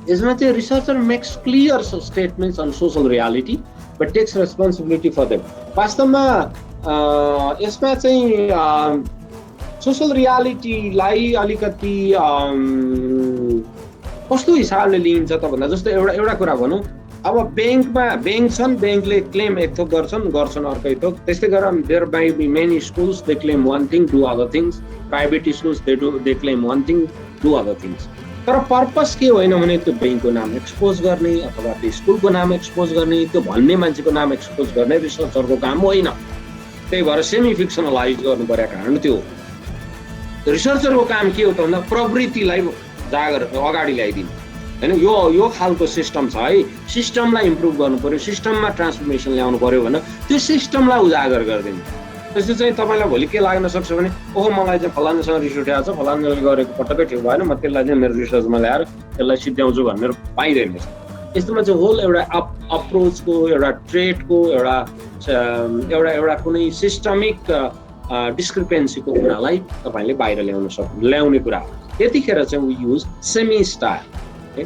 यसमा चाहिँ researcher makes clear statements on social reality but takes responsibility for them. वास्तवमा यसमा चाहिँ social रियालिटीलाई अलिकति कस्तो हिसाबले लिइन्छ त भन्दा, जस्तो एउटा कुरा भनौँ, अब ब्याङ्क छन्, ब्याङ्कले क्लेम एक थोक गर्छन् अर्कै थोक, त्यस्तै गरेर there may be many schools they claim one thing do other things, private schools they claim one thing do other things. तर पर्पस के होइन भने त्यो ब्याङ्कको नाम एक्सपोज गर्ने अथवा त्यो स्कुलको नाम एक्सपोज गर्ने, त्यो भन्ने मान्छेको नाम एक्सपोज गर्ने रिसर्चरको काम होइन। त्यही भएर सेमी फिक्सनलाइज गर्नु परेको कारण त्यो हो। रिसर्चरको काम के हो त भन्दा प्रवृत्तिलाई जागर अगाडि ल्याइदिनु होइन। यो खालको सिस्टम छ है, सिस्टमलाई इम्प्रुभ गर्नु पर्यो, सिस्टममा ट्रान्सफर्मेसन ल्याउनु पर्यो भने त्यो सिस्टमलाई उजागर गरिदिनु। त्यस्तो चाहिँ तपाईँलाई भोलि के लाग्न सक्छ भने ओहो मलाई चाहिँ फलानासँग रिस उठेको छ, फलानाले गरेको पटक्कै ठिक भएन, म त्यसलाई चाहिँ मेरो रिसर्चमा ल्याएर त्यसलाई सिद्ध्याउँछु भनेर पाइँदैन। यस्तोमा चाहिँ होल एउटा अप्रोचको एउटा ट्रेडको एउटा कुनै सिस्टमिक डिस्क्रिपेन्सीको कुरालाई तपाईँले बाहिर ल्याउने कुरा हो। त्यतिखेर चाहिँ वी युज सेमी स्टाइल।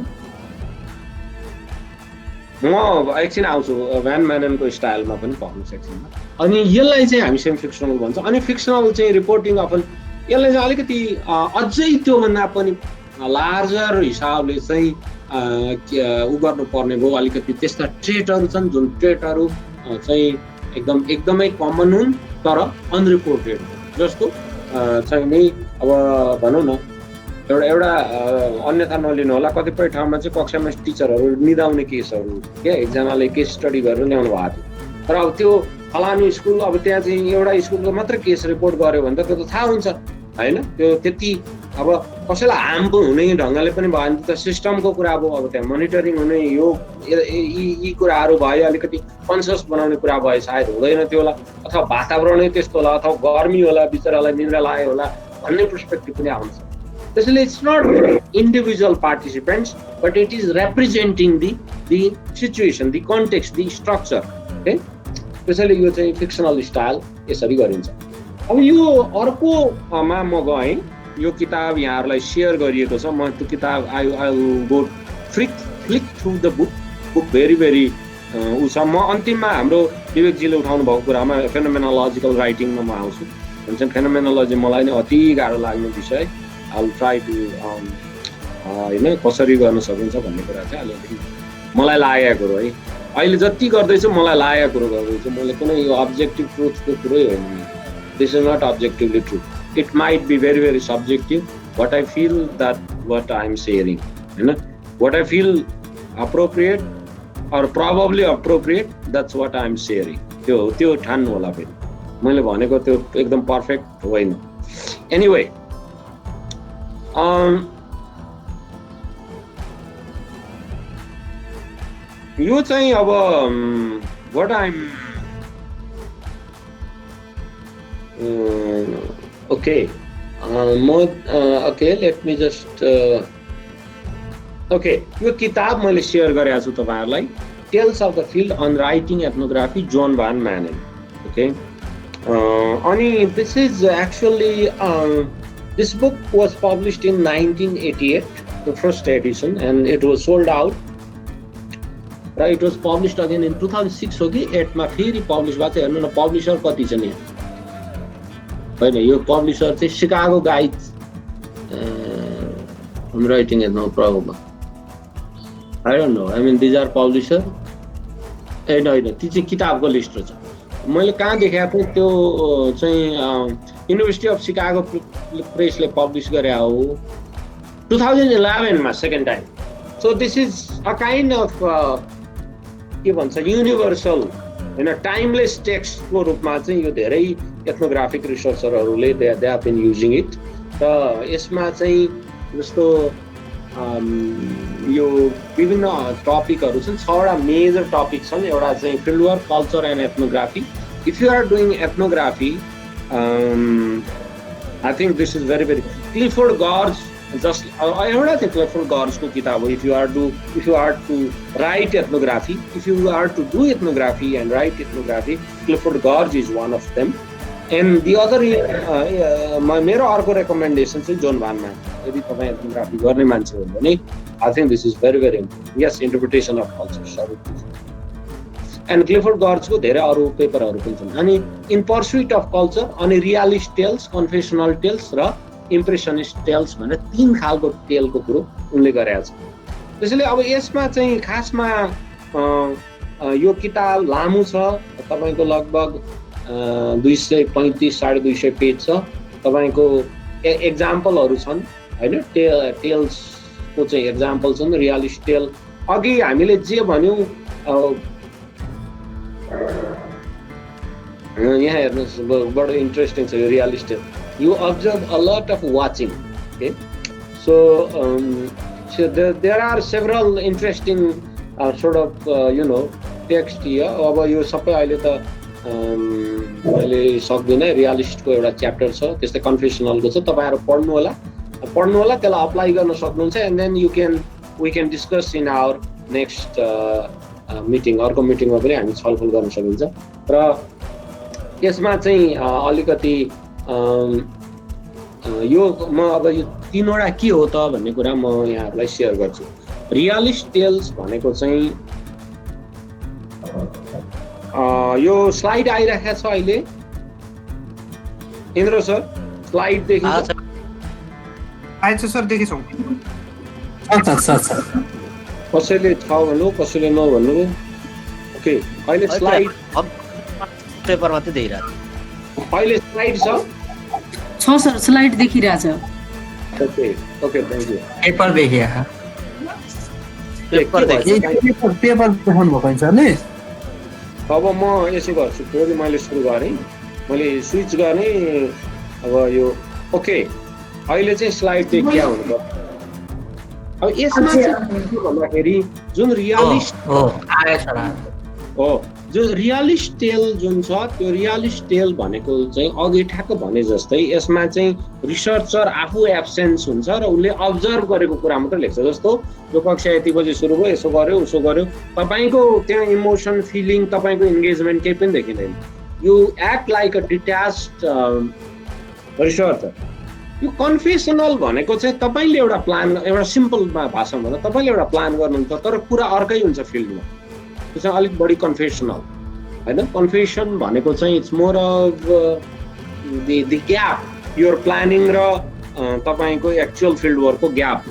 म एकछिन आउँछु भ्यान म्याननको स्टाइलमा पनि पढ्नु सेक्सनमा। अनि यसलाई चाहिँ हामी सेमी फिक्सनल भन्छ। अनि फिक्सनल चाहिँ रिपोर्टिङ अफन यसलाई चाहिँ अलिकति अझै त्योभन्दा पनि लार्जर हिसाबले चाहिँ उ गर्नुपर्ने भयो। अलिकति त्यस्ता ट्रेटहरू छन् जुन ट्रेटहरू चाहिँ एकदमै कमन हुन् तर अनरिपोर्टेड, जस्तो चाहिँ नि अब भनौँ न एउटा अन्यथा नलिनु होला, कतिपय ठाउँमा चाहिँ कक्षामा टिचरहरू निदाउने केसहरू के एकजनाले केस स्टडी गरेर ल्याउनु भएको थियो, तर अब त्यो फलानु स्कुल अब त्यहाँ चाहिँ एउटा स्कुलको मात्र केस रिपोर्ट गर्यो भने त त्यो त थाहा हुन्छ होइन, त्यो त्यति अब कसैलाई हार्म हुने ढङ्गले पनि भयो भने त सिस्टमको कुरा भयो, अब त्यहाँ मोनिटरिङ हुने यो यी कुराहरू भयो, अलिकति कन्सियस बनाउने कुरा भयो, सायद हुँदैन त्यो होला, अथवा वातावरणै त्यस्तो होला, अथवा गर्मी होला, बिचरालाई निद्रा लाग्यो होला भन्ने पर्सपेक्टिभ पनि आउँछ। त्यसैले it's not individual participants but it is representing the situation, the context, the structure. Okay, त्यसैले यो चाहिँ फिक्सनल स्टाइल यसरी गरिन्छ। अब यो अर्कोमा म गएँ, यो किताब यहाँहरूलाई सेयर गरिएको छ, म त्यो किताब I will go flick through the book very छ। म अन्तिममा हाम्रो विवेकजीले उठाउनु भएको कुरामा फेनोमेनोलोजिकल राइटिङमा म आउँछु। भन्छ फेनोमेनोलोजी मलाई नै अति गाह्रो लाग्ने विषय, आई विल ट्राई टु होइन कसरी गर्न सकिन्छ भन्ने कुरा चाहिँ अलिकति मलाई लागेको कुरो है। अहिले जति गर्दैछु मलाई लागेको कुरो गर्दैछु, मैले कुनै यो अब्जेक्टिभ ट्रुथको कुरै होइन, this is not objectively truth, it might be very subjective, what I feel that what I am sharing, होइन, what I feel appropriate or probably appropriate, that's what I am sharing। त्यो ठान्नु होला फेरि, मैले भनेको त्यो एकदम पर्फेक्ट होइन। Anyway यो चाहिँ अब what I'm okay, let me just okay, यो किताब मैले सेयर गरेको छु तपाईहरुलाई, tales of the field on writing ethnography, John Van Maanen. Okay, अनि this is actually this book was published in 1988, the first edition, and it was sold out, र it was published again in 2006 हो कि 8 मा फेरि publish भएको छ। हेर्नु न पब्लिसर कति छ नि होइन, यो पब्लिसर चाहिँ शिकागो गाइड्स राइटिङ एथनोग्राफीमा, I don't know, I mean these are publisher होइन, ती चाहिँ किताबको लिस्ट छ। मैले कहाँ देखाएको थिएँ, त्यो चाहिँ university of Chicago Presley publish गरे हो 2011 मा second time. So this is a kind of के भन्छ युनिभर्सल होइन, टाइमलेस टेक्स्टको रूपमा चाहिँ यो धेरै एथनोग्राफिक रिसर्चरहरूले they have been using it. र यसमा चाहिँ जस्तो यो विभिन्न टपिकहरू छन्, 6वटा मेजर टपिक छन्। एउटा चाहिँ field work, culture and ethnography. If you are doing ethnography, I think this is very Clifford Geertz just एउटा चाहिँ क्लिफोर्ड गर्जको किताब हो। If you are to write ethnography, if you are to do ethnography and write ethnography, Clifford Geertz is one of them. And the other मेरो अर्को recommendation चाहिँ John Van म्यानेन। यदि तपाईँ एथनोग्राफी गर्ने मान्छे हो भने I think this is very important. Yes, interpretation of culture and Clifford गर्जको धेरै अरू पेपरहरू पनि छन्। अनि इन पर्सुइट अफ कल्चर, अनि रियालिस्ट टेल्स, कन्फेसनल टेल्स र इम्प्रेसनिस्ट टेल्स भनेर 3 खालको टेलको कुरो उनले गरेका छन्। त्यसैले अब यसमा चाहिँ खासमा यो किताब लामो छ, तपाईँको लगभग 235-250 पेज छ। तपाईँको एक्जाम्पलहरू छन् होइन, टेल्सको चाहिँ एक्जाम्पल छन्, रियालिस्ट टेल। अघि हामीले जे भन्यौँ, यहाँ हेर्नुहोस्, बडो इन्ट्रेस्टिङ छ यो रियालिस्ट tail. You observe a lot of watching, okay? So there are several interesting sort of text here. अब यो सबै अहिले त मैले सक्दिनँ। रियालिस्टको एउटा च्याप्टर छ, त्यस्तै कन्फेसनलको छ, तपाईँहरू पढ्नु होला, त्यसलाई अप्लाई गर्न सक्नुहुन्छ। And then we can discuss in our next meeting, अर्को मिटिङमा पनि हामी छलफल गर्न सकिन्छ। र यसमा चाहिँ अलिकति यो म अब यो 3वटा के हो त भन्ने कुरा म यहाँहरूलाई सेयर गर्छु। रियालिस्ट टेल्स भनेको चाहिँ यो स्लाइड आइरहेको छ अहिले, इन्द्र सर स्लाइड देखिन्छ? आएछ सर, देखेछौँ। कसैले छ भन्नु, कसैले न भन्नु। ओके, अहिले स्लाइड पेपर मात्रै देखिरहेको, अहिले स्लाइड छ सर, स्लाइड देखिरहेछ। Okay okay, thank you. Paper देखिया, पेपर देखाउनु भएको छ नि। अब म यसो गर्छु, फेरि मैले सुरु गरेँ, मैले स्विच गर्ने। अब यो ओके, अहिले चाहिँ स्लाइड चाहिँ क्या हुनुपर्छ। अब यसमा चाहिँ के भन्दाखेरि जुन रियालिस्ट हो, जुन रियालिस्ट टेल जुन छ, त्यो रियालिस्ट टेल भनेको चाहिँ अघि ठ्याक्क भने जस्तै यसमा चाहिँ रिसर्चर आफू एब्सेन्स हुन्छ र उसले अब्जर्भ गरेको कुरा मात्रै लेख्छ। जस्तो यो कक्षा यति बजी सुरु भयो, यसो गर्यो उसो गर्यो, तपाईँको त्यहाँ इमोसन फिलिङ तपाईँको इन्गेजमेन्ट केही पनि देखिँदैन। You act like a detached researcher. यो कन्फेसनल भनेको चाहिँ तपाईँले एउटा प्लान, एउटा सिम्पल भाषामा भन्दा तपाईँले एउटा प्लान गर्नुहुन्छ तर कुरा अर्कै हुन्छ फिल्डमा, त्यो चाहिँ अलिक बढी कन्फेसनल होइन। कन्फेसन भनेको चाहिँ it's more of the gap, your planning र तपाईँको एक्चुअल फिल्ड वर्कको ग्याप।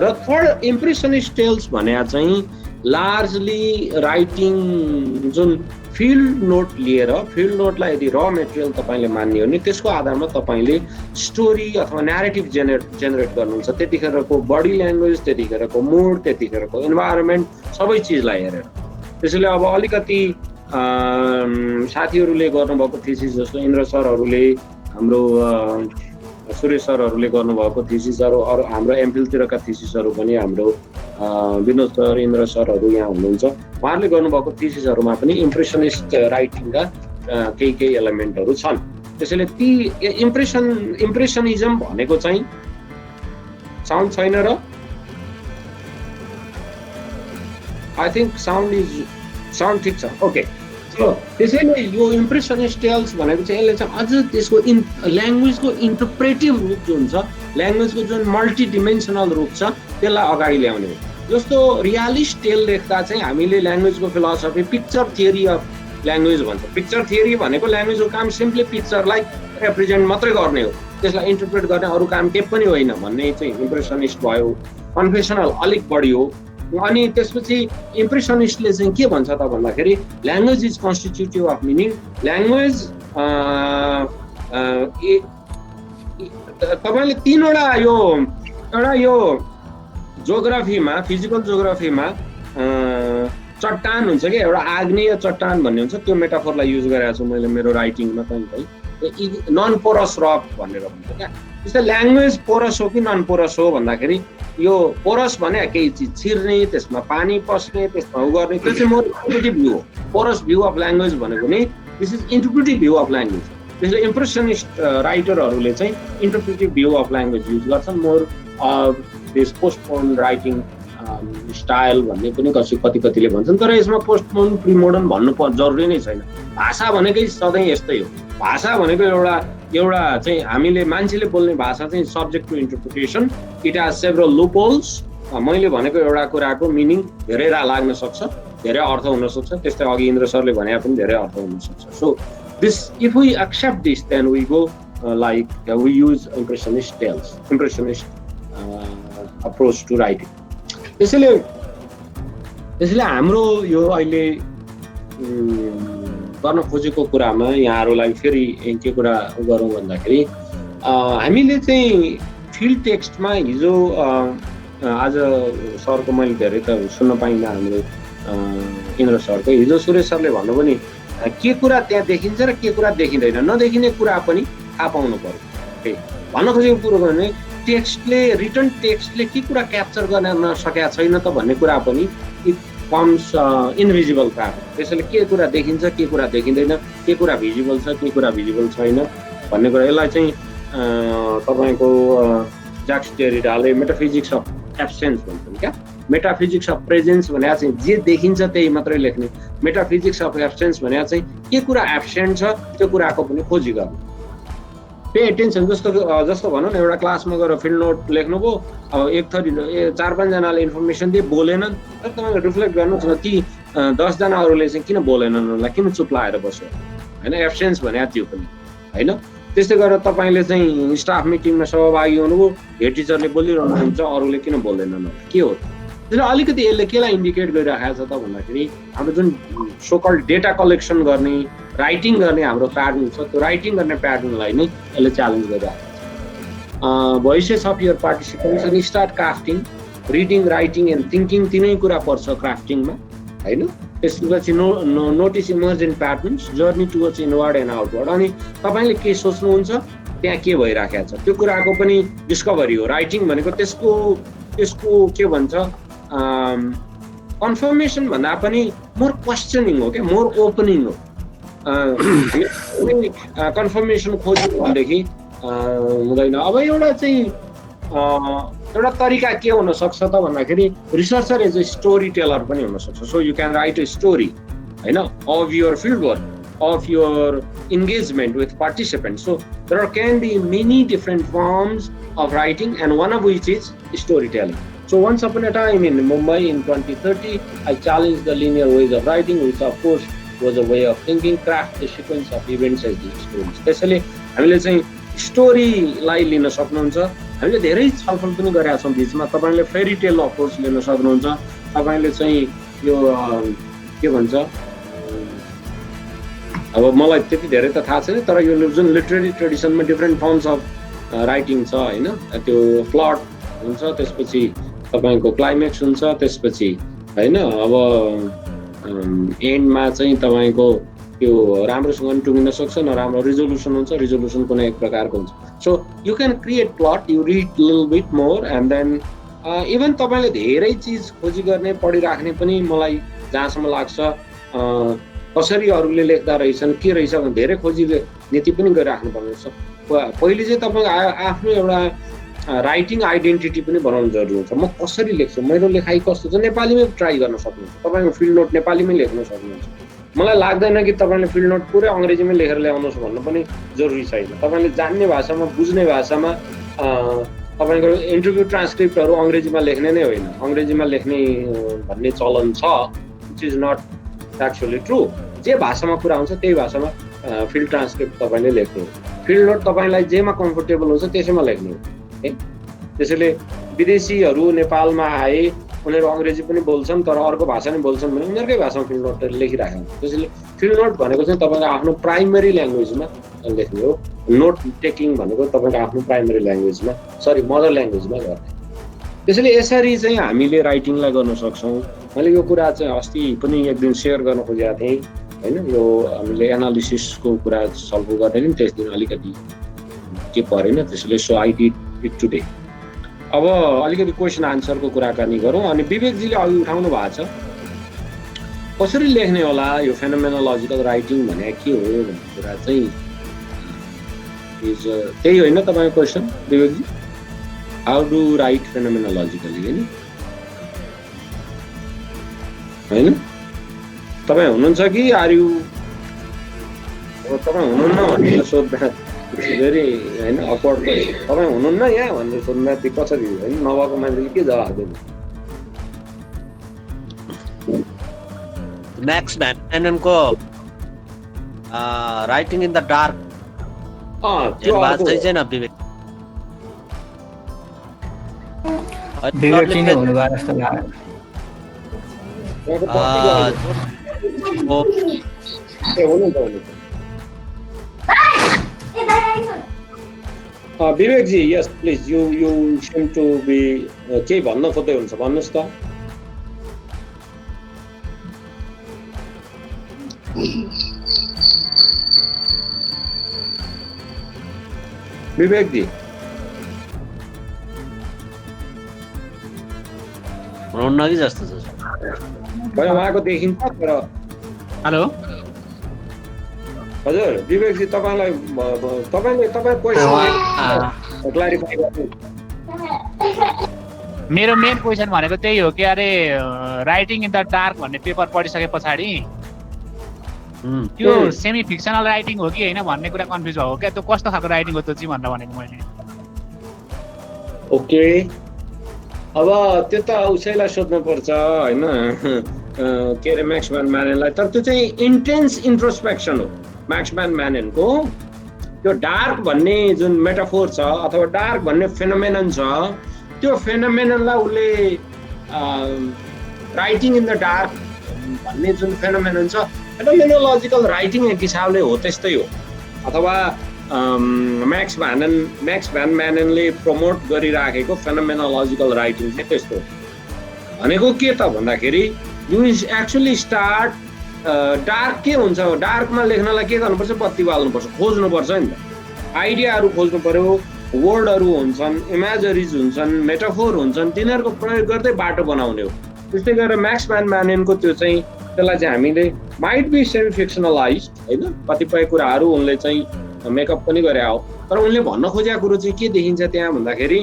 र थर्ड इम्प्रेसनिस्ट टेल्स भने चाहिँ लार्जली राइटिङ जुन फिल्ड नोट लिएर, फिल्ड नोटलाई यदि र मेटेरियल तपाईँले मान्ने हो भने त्यसको आधारमा तपाईँले स्टोरी अथवा न्यारेटिभ जेनेरेट गर्नुहुन्छ। त्यतिखेरको बडी ल्याङ्ग्वेज, त्यतिखेरको मुड, त्यतिखेरको इन्भाइरोमेन्ट, सबै चिजलाई हेरेर। त्यसैले अब अलिकति साथीहरूले गर्नुभएको थिसिस जस्तो इन्द्र सरहरूले, हाम्रो सुरेश सरहरूले गर्नुभएको थिसिसहरू, अरू हाम्रो एमफिलतिरका थिसिसहरू पनि, हाम्रो विनोद सर, इन्द्र सरहरू यहाँ हुनुहुन्छ, उहाँहरूले गर्नुभएको थिसिसहरूमा पनि इम्प्रेसनिस्ट राइटिङका केही एलिमेन्टहरू छन्। त्यसैले ती इम्प्रेसनिजम भनेको चाहिँ साउन्ड छैन र आई थिङ्क साउन्ड ठिक छ, ओके। त्यसैले यो इम्प्रेसनिस्ट टेल्स भनेको चाहिँ यसले चाहिँ अझ त्यसको ल्याङ्ग्वेजको इन्टरप्रेटिभ रूप जुन छ, ल्याङ्ग्वेजको जुन मल्टिडिमेन्सनल रूप छ, त्यसलाई अगाडि ल्याउने हो। जस्तो रियालिस्ट टेल लेख्दा चाहिँ हामीले ल्याङ्ग्वेजको philosophy picture theory of language भन्छ। पिक्चर थियोरी भनेको ल्याङ्ग्वेजको काम सिम्पली पिक्चरलाई रिप्रेजेन्ट मात्रै गर्ने हो, त्यसलाई इन्टरप्रेट गर्ने अरू काम केही पनि होइन भन्ने चाहिँ इम्प्रेसनिस्ट भयो। कन्फेसनल अलिक बढी हो। अनि त्यसपछि इम्प्रेसनिस्टले चाहिँ के भन्छ त भन्दाखेरि language is constitutive of meaning. Language तपाईँले तीनवटा यो जोग्राफीमा, फिजिकल जोग्राफीमा चट्टान हुन्छ कि एउटा आग्नेय चट्टान भन्ने हुन्छ, त्यो मेटाफोरलाई युज गरेको छु मैले मेरो राइटिङमा कहीँ नन पोरस रक भनेर भन्छ क्या। जस्तै ल्याङ्ग्वेज पोरस हो कि नन पोरस हो भन्दाखेरि यो पोरस भने केही चिज छिर्ने, त्यसमा पानी पस्ने, त्यसमा उ गर्ने, त्यो चाहिँ मोर इन्टरप्रेटिभ भ्यू हो। पोरस भ्यू अफ ल्याङ्ग्वेज भनेको नि this is interpretive view of language. त्यसले इम्प्रेसनिस्ट राइटरहरूले चाहिँ interpretive view of language use गर्छन्। More this postmodern writing style भन्ने पनि कतिले भन्छन्, तर यसमा पोस्टमोडर्न प्रिमोडर्न भन्नु जरुरी नै छैन। भाषा भनेकै सधैँ यस्तै हो। भाषा भनेको एउटा चाहिँ हामीले मान्छेले बोल्ने भाषा चाहिँ subject to interpretation, it has several loopholes. मैले भनेको एउटा कुराको मिनिङ धेरै लाग्न सक्छ, धेरै अर्थ हुन सक्छ, त्यस्तै अघि इन्द्र सरले भने पनि धेरै अर्थ हुन सक्छ। So this if we accept this then we go like we use impressionist tales, impressionist approach to writing. त्यसैले हाम्रो यो अहिले गर्न खोजेको कुरामा यहाँहरूलाई फेरि के कुरा गरौँ भन्दाखेरि हामीले चाहिँ फिल्ड टेक्स्टमा हिजो आज सरको मैले धेरै त सुन्न पाइनँ, हाम्रो इन्द्र सरको हिजो सुरेश सरले भन्नु पनि के कुरा त्यहाँ देखिन्छ र के कुरा देखिँदैन, नदेखिने कुरा पनि थाहा पाउनु पर्यो। भन्न खोजेको कुरो भने टेक्स्टले, रिटर्न टेक्स्टले के कुरा क्याप्चर गर्न नसकेका छैन त भन्ने कुरा पनि इट कम्स इनभिजिबल पार्ट। त्यसैले के कुरा देखिन्छ, के कुरा देखिँदैन, के कुरा भिजिबल छ, के कुरा भिजिबल छैन भन्ने कुरा, यसलाई चाहिँ तपाईँको ज्याक्स डेरिडाले मेटाफिजिक्स अफ एब्सेन्स भन्छन् क्या। मेटाफिजिक्स अफ प्रेजेन्स भने चाहिँ जे देखिन्छ त्यही मात्रै लेख्ने, मेटाफिजिक्स अफ एब्सेन्स भने चाहिँ के कुरा एब्सेन्ट छ त्यो कुराको पनि खोजी गर्नु। Pay attention. जस्तो भनौँ न, एउटा क्लासमा गएर फिल्ड नोट लेख्नुभयो, अब एक थरी 4-5जनाले इन्फर्मेसन दिए बोलेनन्, तर तपाईँले रिफ्लेक्ट गर्नुहोस् न ती 10जना अरूले चाहिँ किन बोलेनन्, उनीहरूलाई किन चुप लाएर बस्यो होइन। एब्सेन्स भने त्यो पनि होइन। त्यस्तै गरेर तपाईँले चाहिँ स्टाफ मिटिङमा सहभागी हुनुभयो, हेड टिचरले बोलिरहनुहुन्छ, अरूले किन बोल्दैनन्, के हो? त्यसले अलिकति यसले केलाई इन्डिकेट गरिरहेको छ त भन्दाखेरि हाम्रो जुन सोकल डेटा कलेक्सन गर्ने, राइटिङ गर्ने हाम्रो प्याटर्न छ, त्यो राइटिङ गर्ने प्याटर्नलाई नै यसले च्यालेन्ज गरिरहेको छ। Voices of your participants and start crafting, reading, writing and thinking, तिनै कुरा पर्छ क्राफ्टिङमा। हैन त्यसपछि notice emergent patterns journey towards inward and outward अनि तपाईले के सोच्नुहुन्छ त्यहाँ के भइराखेको छ त्यो कुराको पनि डिस्कभरी हो राइटिङ भनेको त्यसको के भन्छ कन्फर्मेसन भन्दा पनि मोर क्वेसनिङ हो क्या मोर ओपनिङ हो कन्फर्मेसन खोज्यो भनेदेखि हुँदैन अब एउटा चाहिँ एउटा तरिका के हुन सक्छ त भन्दाखेरि researcher as a story teller पनि हुन सक्छ so you can write a story हैन of your field work of your engagement with participants. So there can be many different forms of writing and one of which is storytelling. So once upon a time in Mumbai in 2030, I challenged the linear ways of writing, which of course was a way of thinking, craft the sequence of events as these stories. त्यसैले हामीले चाहिँ स्टोरीलाई लिन सक्नुहुन्छ हामीले धेरै छलफल पनि गरेका छौँ बिचमा तपाईले फेरी टेल अप्रोच लिन सक्नुहुन्छ तपाईले चाहिँ यो के भन्छ अब मलाई त्यति धेरै त थाहा छैन तर यो जुन लिटरेरी ट्रेडिसनमा डिफरेन्ट फर्म्स अफ राइटिङ छ हैन त्यो प्लट हुन्छ त्यसपछि तपाईको क्लाइमेक्स हुन्छ त्यसपछि हैन अब एन्डमा चाहिँ तपाईको त्यो राम्रोसँग टुङ्गिन सक्छ नराम्रो रिजोल्युसन हुन्छ रिजोल्युसन कुनै एक प्रकारको हुन्छ so you can create plot you read little bit more and then even तपाईले धेरै चिज खोजी गर्ने पढिराख्ने पनि मलाई जहाँसम्म लाग्छ कसरी अरूले लेख्दा रहेछन् के रहेछ भने धेरै खोजी नीति पनि गरिराख्नु पर्ने छ पहिले चाहिँ तपाईको आफ्नो एउटा राइटिङ आइडेन्टिटी पनि बनाउनु जरुरी हुन्छ म कसरी लेख्छु मेरो लेखाइ कस्तो छ नेपालीमै ट्राई गर्न सक्नुहुन्छ तपाईको फिल्ड नोट नेपालीमै लेख्न सक्नुहुन्छ मलाई लाग्दैन कि तपाईले फिल्ड नोट पुरै अंग्रेजीमै लेखेर ल्याउनुहोस् भन्नु पनि जरुरी छैन तपाईले जान्ने भाषामा बुझ्ने भाषामा तपाईको इन्टरभ्यु ट्रान्सक्रिप्टहरु अंग्रेजीमा लेख्ने नै होइन अंग्रेजीमा लेख्ने भन्ने चलन छ which is not actually true जे भाषामा कुरा हुन्छ त्यही भाषामा फिल्ड ट्रान्सक्रिप्ट तपाईले लेख्नु फिल्ड नोट तपाईलाई जेमा कम्फर्टेबल हुन्छ त्यसैमा लेख्नु है त्यसैले विदेशीहरु नेपालमा आए उनीहरु अंग्रेजी पनि बोल्छन् तर अर्को भाषा पनि बोल्छन् भने उनीहरुकै भाषामा फिल्ड नोट लेखिराख्नु त्यसैले फिल्ड नोट भनेको चाहिँ तपाईको आफ्नो प्राइमरी ल्याङ्ग्वेजमा लेख्ने हो नोट टेकिङ भनेको तपाईको आफ्नो प्राइमरी ल्याङ्ग्वेजमा सरी मदर ल्याङ्ग्वेजमा गर्ने त्यसैले यसरी चाहिँ हामीले राइटिङलाई गर्न सक्छौं मैले यो कुरा चाहिँ अस्ति पनि एक दिन शेयर गर्न खोजेको थिएँ हैन यो हामीले एनालिसिसको कुरा छलफल गर्दै नि त्यस दिन अलिकति के परेन त्यसैले so I did it today अब अलिकति क्वेशन आन्सरको कुराकानी गरौँ अनि विवेकजीले अघि उठाउनु भएको छ कसरी लेख्ने होला यो फेनोमेनोलोजिकल राइटिङ भने के हो भन्ने कुरा चाहिँ त्यही होइन तपाईको question Vivekji how do right फेनोमेनोलोजिकली हैन तपाई हुनुहुन्छ कि आर यु तपाई हुनुहुन्न भनेर सोध्दा भेरी हैन अकवर्ड तपाई हुनुहुन्न यहाँ भनेर सोध्दा त्यो कसरी हैन नभएको मान्छेले के जवाफ दिनु म्याक्स भ्याननको राइटिङ इन द डार्क त्यो बात चाहिँ छैन विवेक विवेक नै हुनु भयो जस्तो लाग्यो विवेकजी यस please you same to be केही भन्न खोज्दै हुन्छ भन्नुहोस् त विवेकजी हुनुहुन्न कि जस्तो छ भयो उहाँको देखिन्छ तर हेलो हजुर विवेकजी तपाईलाई तपाईँ क्वेसन क्ल्यारिफाई गर्नु मेरो मेन क्वेसन भनेको त्यही हो कि अरे राइटिङ इन द डार्क भन्ने पेपर पढिसके पछाडि त्यो सेमी फिक्सनल राइटिङ हो कि हैन भन्ने कुरा कन्फ्युज भएको क्या त्यो कस्तो खालको राइटिङ हो त्यो चाहिँ भनेर भनेको मैले ओके अब त्यो त उसैलाई सोध्नु पर्छ हैन के अरे म्याक्स भ्यान म्यानेनलाई तर त्यो चाहिँ इन्टेन्स इन्ट्रोस्पेक्सन हो म्याक्स भ्यान म्यानेनको त्यो डार्क भन्ने जुन मेटाफोर छ अथवा डार्क भन्ने फेनोमेनन छ त्यो फेनोमेननलाई उसले राइटिङ इन द डार्क भन्ने जुन फेनोमेनन छ फेनोमेनोलोजिकल राइटिङ एक हिसाबले हो त्यस्तै हो अथवा म्याक्स भ्यान म्यानेनले प्रमोट गरिराखेको फेनोमेनोलोजिकल राइटिङ चाहिँ त्यस्तो हो भनेको के त भन्दाखेरि यु एक्चुअली स्टार्ट डार्क के हुन्छ डार्कमा लेख्नलाई के गर्नुपर्छ बत्ती बाल्नुपर्छ खोज्नुपर्छ नि त आइडियाहरू खोज्नु पर्यो वर्डहरू हुन्छन् इमेजरिज हुन्छन् मेटाफोर हुन्छन् तिनीहरूको प्रयोग गर्दै बाटो बनाउने हो त्यस्तै गरेर म्याक्स भ्यान म्यानेनको त्यो चाहिँ त्यसलाई चाहिँ हामीले माइट बी सेमी फिक्सनलाइज होइन कतिपय कुराहरू उनले चाहिँ मेकअप पनि गरे हो तर उनले भन्न खोजेको कुरो चाहिँ के देखिन्छ त्यहाँ भन्दाखेरि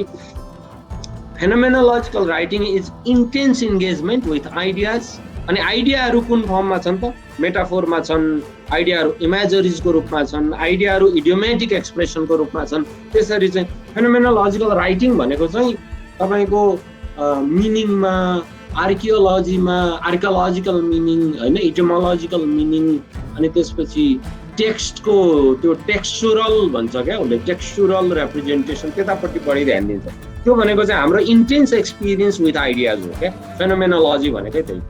phenomenological writing is intense engagement with ideas अनि आइडियाहरू कुन फर्ममा छन् त मेटाफोरमा छन् आइडियाहरू इमेजरिजको रूपमा छन् आइडियाहरू इडियोमेटिक एक्सप्रेसनको रूपमा छन् त्यसरी चाहिँ फेनोमेनोलोजिकल राइटिङ भनेको चाहिँ तपाईँको मिनिङमा आर्कियोलोजिकल मिनिङ होइन इटिमोलोजिकल मिनिङ अनि त्यसपछि टेक्स्टको त्यो टेक्स्चुरल भन्छ क्या उसले टेक्स्चुरल रिप्रेजेन्टेसन त्यतापट्टि बढी ध्यान दिन्छ त्यो भनेको चाहिँ हाम्रो इन्टेन्स एक्सपिरियन्स विथ आइडियाज हो क्या फेनोमेनोलोजी भनेकै त्यही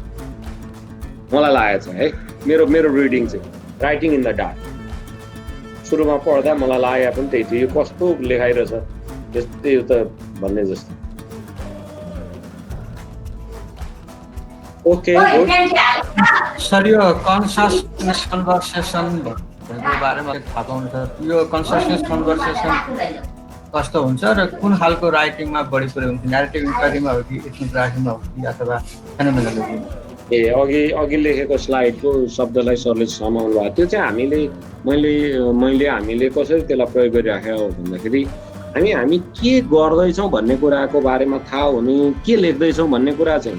मलाई लागेको छ है मेरो रिडिङ चाहिँ राइटिङ इन द डार्क सुरुमा पढ्दा मलाई लागेको पनि त्यही थियो यो कस्तो लेखाइरहेछ त्यस्तै यो त भन्ने जस्तो ओके सर यो कन्सियसनेस कन्भर्सेसन भन्ने बारेमा थाहा पाउनु छ यो कन्सियसनेस कन्भर्सेसन कस्तो हुन्छ र कुन खालको राइटिङमा बढी प्रयोग हुन्छ न्यारेटिभ इन्क्वायरीमा हो कि एथनोग्राफीमा हो कि अथवा फेनोमेनोलोजीमा ए अघि लेखेको स्लाइडको शब्दलाई सरले समाउनु भएको त्यो चाहिँ हामीले कसरी त्यसलाई प्रयोग गरिराखेका हो भन्दाखेरि हामी के गर्दैछौँ भन्ने कुराको बारेमा थाहा हुनु के लेख्दैछौँ भन्ने कुरा चाहिँ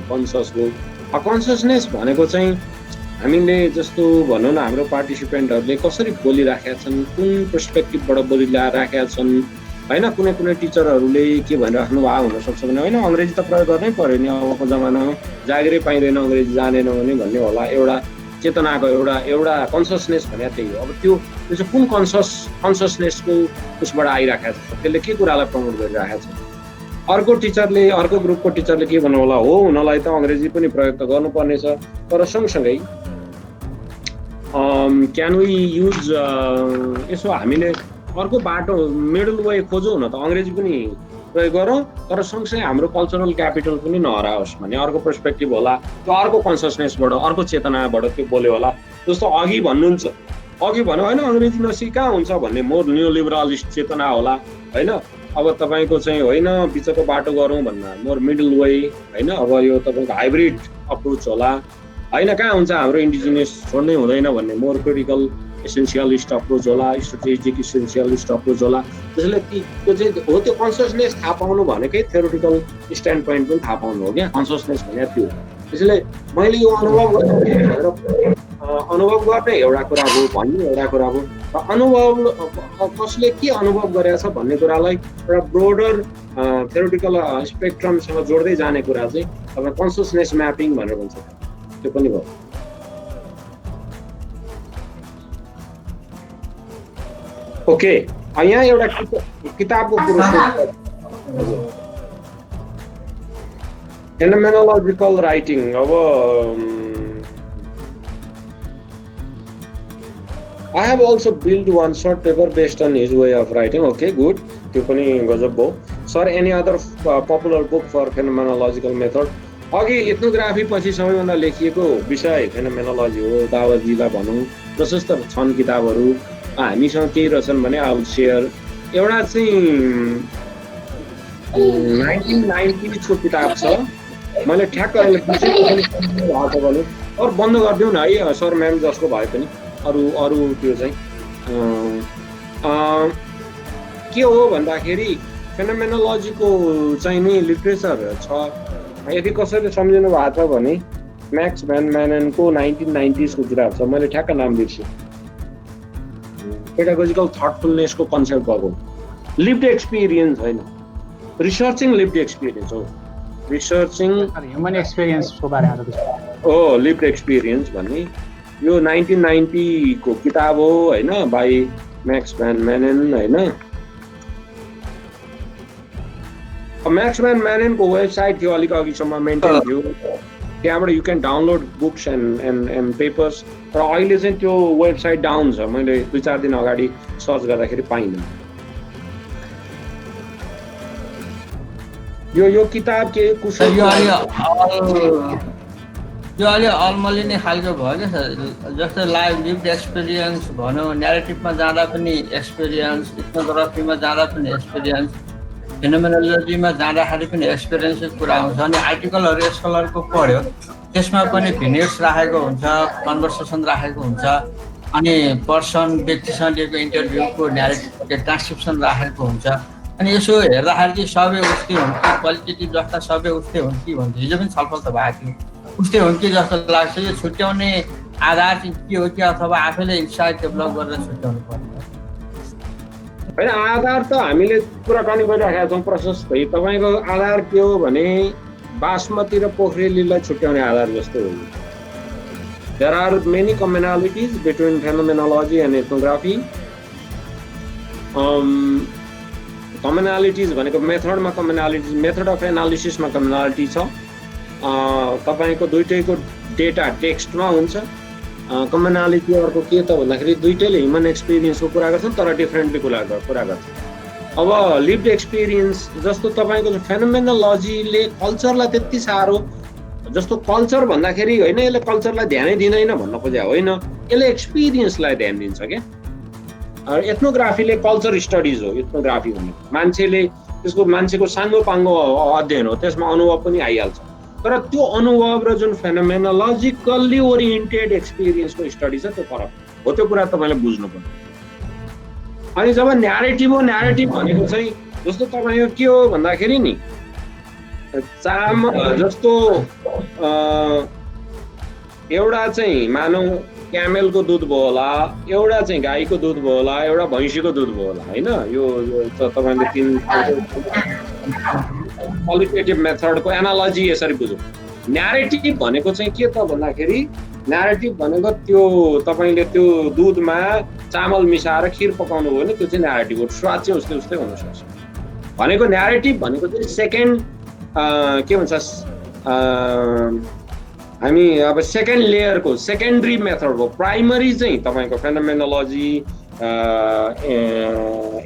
कन्सियसनेस भनेको चाहिँ हामीले जस्तो भनौँ न हाम्रो पार्टिसिपेन्टहरूले कसरी बोलिराखेका छन् कुन पर्सपेक्टिभबाट बोलिराखेका छन् होइन कुनै टिचरहरूले के भनिराख्नु भएको हुनसक्छ भने होइन अङ्ग्रेजी त प्रयोग गर्नै पर्यो नि अबको जमानामा जागिरै पाइँदैन अङ्ग्रेजी जानेन भने भन्ने होला एउटा चेतनाको एउटा कन्सियसनेस भने त्यही हो अब त्यो चाहिँ कुन कन्सियसनेसको उसबाट आइराखेको छ त्यसले के कुरालाई प्रमोट गरिराखेको छ अर्को ग्रुपको टिचरले के भन्नु होला हो उनीहरूलाई त अङ्ग्रेजी पनि प्रयोग त गर्नुपर्नेछ तर सँगसँगै क्यान वी युज यसो हामीले अर्को बाटो मिडल वे खोजौँ न त अङ्ग्रेजी पनि प्रयोग गरौँ तर सँगसँगै हाम्रो कल्चरल क्यापिटल पनि नहराओस् भन्ने अर्को पर्सपेक्टिभ होला त्यो अर्को कन्सियसनेसबाट अर्को चेतनाबाट त्यो बोल्यो होला जस्तो अघि भन्नुहुन्छ अघि भन्यो होइन अङ्ग्रेजी नसिका हुन्छ भन्ने मोर न्यू लिबरलिस्ट चेतना होला होइन अब तपाईँको चाहिँ होइन बिचको बाटो गरौँ भन्दा मोर मिडल वे होइन अब यो तपाईँको हाइब्रिड अप्रोच होला होइन कहाँ हुन्छ हाम्रो इन्डिजिनियस छोड्नै हुँदैन भन्ने मोर क्रिटिकल एसेन्सियलिस्ट अप्रोच होला स्ट्रेटेजिक एसेन्सियलिस्ट अप्रोच होला त्यसैले त्यो चाहिँ हो त्यो कन्सियसनेस थाहा पाउनु भनेकै थ्योरिटिकल स्ट्यान्ड पोइन्ट पनि थाहा पाउनु हो क्या कन्सियसनेस भने त्यो त्यसैले मैले यो अनुभव गर्ने एउटा कुरा हो भन्ने एउटा कुरा हो र अनुभव कसले के अनुभव गरेछ भन्ने कुरालाई एउटा ब्रोडर थ्योरिटिकल स्पेक्ट्रमसँग जोड्दै जाने कुरा चाहिँ तपाईँ कन्सियसनेस म्यापिङ भनेर भन्छ त्यो पनि भयो ओके यहाँ एउटा किताबको कुरो फेनोमेनोलोजिकल राइटिङ अब I have also built one short paper based on his way of writing. Okay, good. त्यो पनि गजब हो. Sir, any other popular book for phenomenological method? अघि एथनोग्राफी पछि सबैभन्दा लेखिएको विषय फेनोमेनोलोजी हो. दावाजीलाई भनौँ प्रशस्त छन् किताबहरू हामीसँग केही रहेछन् भने आई विल सेयर. एउटा चाहिँ 1990 को किताब छ. मैले ठ्याक्क अहिले और बन्द गरिदिउँ न है सर म्याम जसको भए पनि अरू त्यो चाहिँ के हो भन्दाखेरि फेनोमेनोलोजीको चाहिँ नि लिटरेचर छ. यदि कसैले सम्झिनु भएको छ भने म्याक्स भ्यान म्यानेनको 1990s को किताब छ. मैले ठ्याक्क नाम बिर्सेँ. पेडागोजिकल थटफुलनेसको कन्सेप्ट भएको लिभ्ड एक्सपिरियन्स होइन रिसर्चिङ लिभ्ड एक्सपिरियन्स हो. रिसर्चिङ ह्युमन एक्सपिरियन्सको बारेमा हो लिभ्ड एक्सपिरियन्स भन्ने यो 1990 को किताब हो होइन बाई म्याक्स भ्यान म्यानेन होइन. म्याक्स भ्यान म्यानेनको वेबसाइट थियो अलिक अघिसम्म मेन्टेन थियो. त्यहाँबाट you can download books and papers. तर अहिले चाहिँ त्यो वेबसाइट डाउन छ. मैले 2-4 दिन अगाडि सर्च गर्दाखेरि पाइनँ. यो किताब के त्यो अलि अल्मलिने खालको भयो क्या सर। जस्तो लिभड एक्सपिरियन्स भनौँ, न्यारेटिभमा जाँदा पनि एक्सपिरियन्स, इथनोग्राफीमा जाँदा पनि एक्सपिरियन्स, फेनोमेनोलोजीमा जाँदाखेरि पनि एक्सपिरियन्सको कुरा आउँछ। अनि आर्टिकलहरू स्कलरको पढ्यो, त्यसमा पनि भिनेट्स राखेको हुन्छ, कन्भर्सेसन राखेको हुन्छ, अनि पर्सन व्यक्तिसँग लिएको इन्टरभ्यूको न्यारेटिभ ट्रान्सक्रिप्सन राखेको हुन्छ। अनि यसो हेर्दाखेरि चाहिँ सबै उस्तै हुन् कि, क्वालिटेटिभ जस्ता सबै उस्तै हुन् कि भन्दा हिजो पनि छलफल त भएको थियो, उस्तै हुन् कि जस्तो लाग्छ। यो छुट्याउने आधार चाहिँ के हो कि अथवा आफैले इन्साइट डेभलप गरेर छुट्याउनु पर्ने होइन? आधार त हामीले कुराकानी गरिराखेका छौँ प्रशस्तै। तपाईँको आधार के हो भने बासमती र पोखरेलीलाई छुट्याउने आधार जस्तो हो। There are many commonalities between phenomenology and ethnography. Commonalities भनेको मेथडमा कमनालिटिज, मेथड अफ एनालिसिसमा कमनालिटी छ। तपाईँको दुइटैको डेटा टेक्स्टमा हुन्छ। कमनालिटी अर्को के त भन्दाखेरि दुइटैले ह्युमन एक्सपिरियन्सको कुरा गर्छन् तर डिफरेन्टली कुरा गर्छन्। अब लिभड एक्सपिरियन्स जस्तो तपाईँको फेनोमेनोलोजीले कल्चरलाई त्यति साह्रो, जस्तो कल्चर भन्दाखेरि होइन यसले कल्चरलाई ध्यानै दिँदैन भन्न खोजेको होइन, यसले एक्सपिरियन्सलाई ध्यान दिन्छ क्या। एथनोग्राफीले कल्चर स्टडिज हो। एथनोग्राफी भनेको मान्छेले त्यसको मान्छेको साङ्गोपाङ्गो अध्ययन हो, त्यसमा अनुभव पनि आइहाल्छ। तर त्यो अनुभव र जुन फेनोमेनोलोजिकल्ली ओरिएन्टेड एक्सपिरियन्सको स्टडी छ त्यो फरक हो। त्यो कुरा तपाईँले बुझ्नु पर्छ। अनि जब न्यारेटिभ हो, न्यारेटिभ भनेको चाहिँ जस्तो तपाईँको के हो भन्दाखेरि नि जस्तो एउटा चाहिँ मानौ क्यामेलको दुध भयो होला, एउटा चाहिँ गाईको दुध भयो होला, एउटा भैँसीको दुध भयो होला, होइन? यो तपाईँले तिन क्वालिटेटिभ मेथडको एनालोजी यसरी बुझौँ। न्यारेटिभ भनेको चाहिँ के त भन्दाखेरि न्यारेटिभ भनेको त्यो तपाईँले त्यो दुधमा चामल मिसाएर खिर पकाउनु भयो भने त्यो चाहिँ न्यारेटिभ हो। स्वाद चाहिँ उस्तै उस्तै हुनसक्छ भनेको। न्यारेटिभ भनेको चाहिँ सेकेन्ड के भन्छ हामी अब सेकेन्ड लेयरको सेकेन्ड्री मेथड हो। प्राइमरी चाहिँ तपाईँको फेनोमेनोलोजी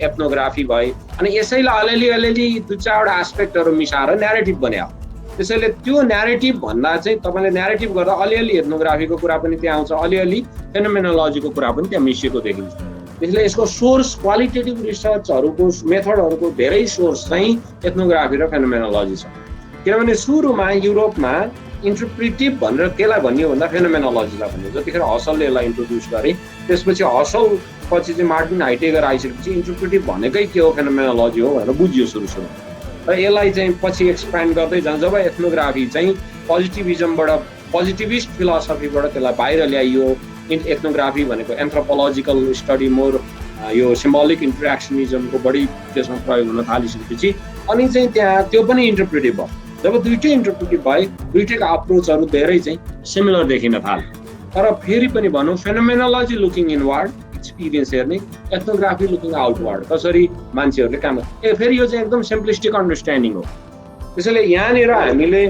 एथनोग्राफी भयो। अनि यसैलाई अलिअलि दुई चारवटा एस्पेक्टहरू मिसाएर न्यारेटिभ बनायो। त्यसैले त्यो न्यारेटिभ भन्दा चाहिँ तपाईँले न्यारेटिभ गर्दा अलिअलि एथनोग्राफीको कुरा पनि त्यहाँ आउँछ, अलिअलि फेनोमेनोलोजीको कुरा पनि त्यहाँ मिसिएको देखिन्छ। त्यसले यसको सोर्स क्वालिटेटिभ रिसर्चहरूको मेथडहरूको धेरै सोर्स चाहिँ एथनोग्राफी र फेनोमेनोलोजी छ। किनभने सुरुमा युरोपमा इन्टरप्रिटिभ भनेर केलाई भनियो भन्दा फेनोमेनोलोजीलाई भन्यो। जतिखेर हसलले यसलाई इन्ट्रोड्युस गरे, त्यसपछि हसल पछि चाहिँ मार्टिन हाइडेगर आइसकेपछि इन्टरप्रिटिभ भनेकै के हो, फेनोमेनोलोजी हो भनेर बुझियो सुरु। र यसलाई चाहिँ पछि एक्सप्यान्ड गर्दै जान्छ। जब एथनोग्राफी चाहिँ पोजिटिभिजमबाट, पोजिटिभिस्ट फिलोसफीबाट त्यसलाई बाहिर ल्याइयो, एथनोग्राफी भनेको एन्थ्रोपोलोजिकल स्टडी मोर यो सिम्बोलिक इन्ट्रेक्सनिजमको बढी त्यसमा प्रयोग हुन थालिसकेपछि अनि चाहिँ त्यहाँ त्यो पनि इन्टरप्रिटिभ भयो। जब दुइटै इन्टरप्रिटिभ भए, दुइटैको अप्रोचहरू धेरै चाहिँ सिमिलर देखिन थाले। तर फेरि पनि भनौँ फेनोमेनोलोजी लुकिङ इनवार्ड एक्सपिरियन्स हेर्ने, एथनोग्राफी लुकिङ आउटवार्ड कसरी मान्छेहरूले काम फेरि यो चाहिँ एकदम सिम्प्लिस्टिक अन्डरस्ट्यान्डिङ हो। त्यसैले यहाँनिर हामीले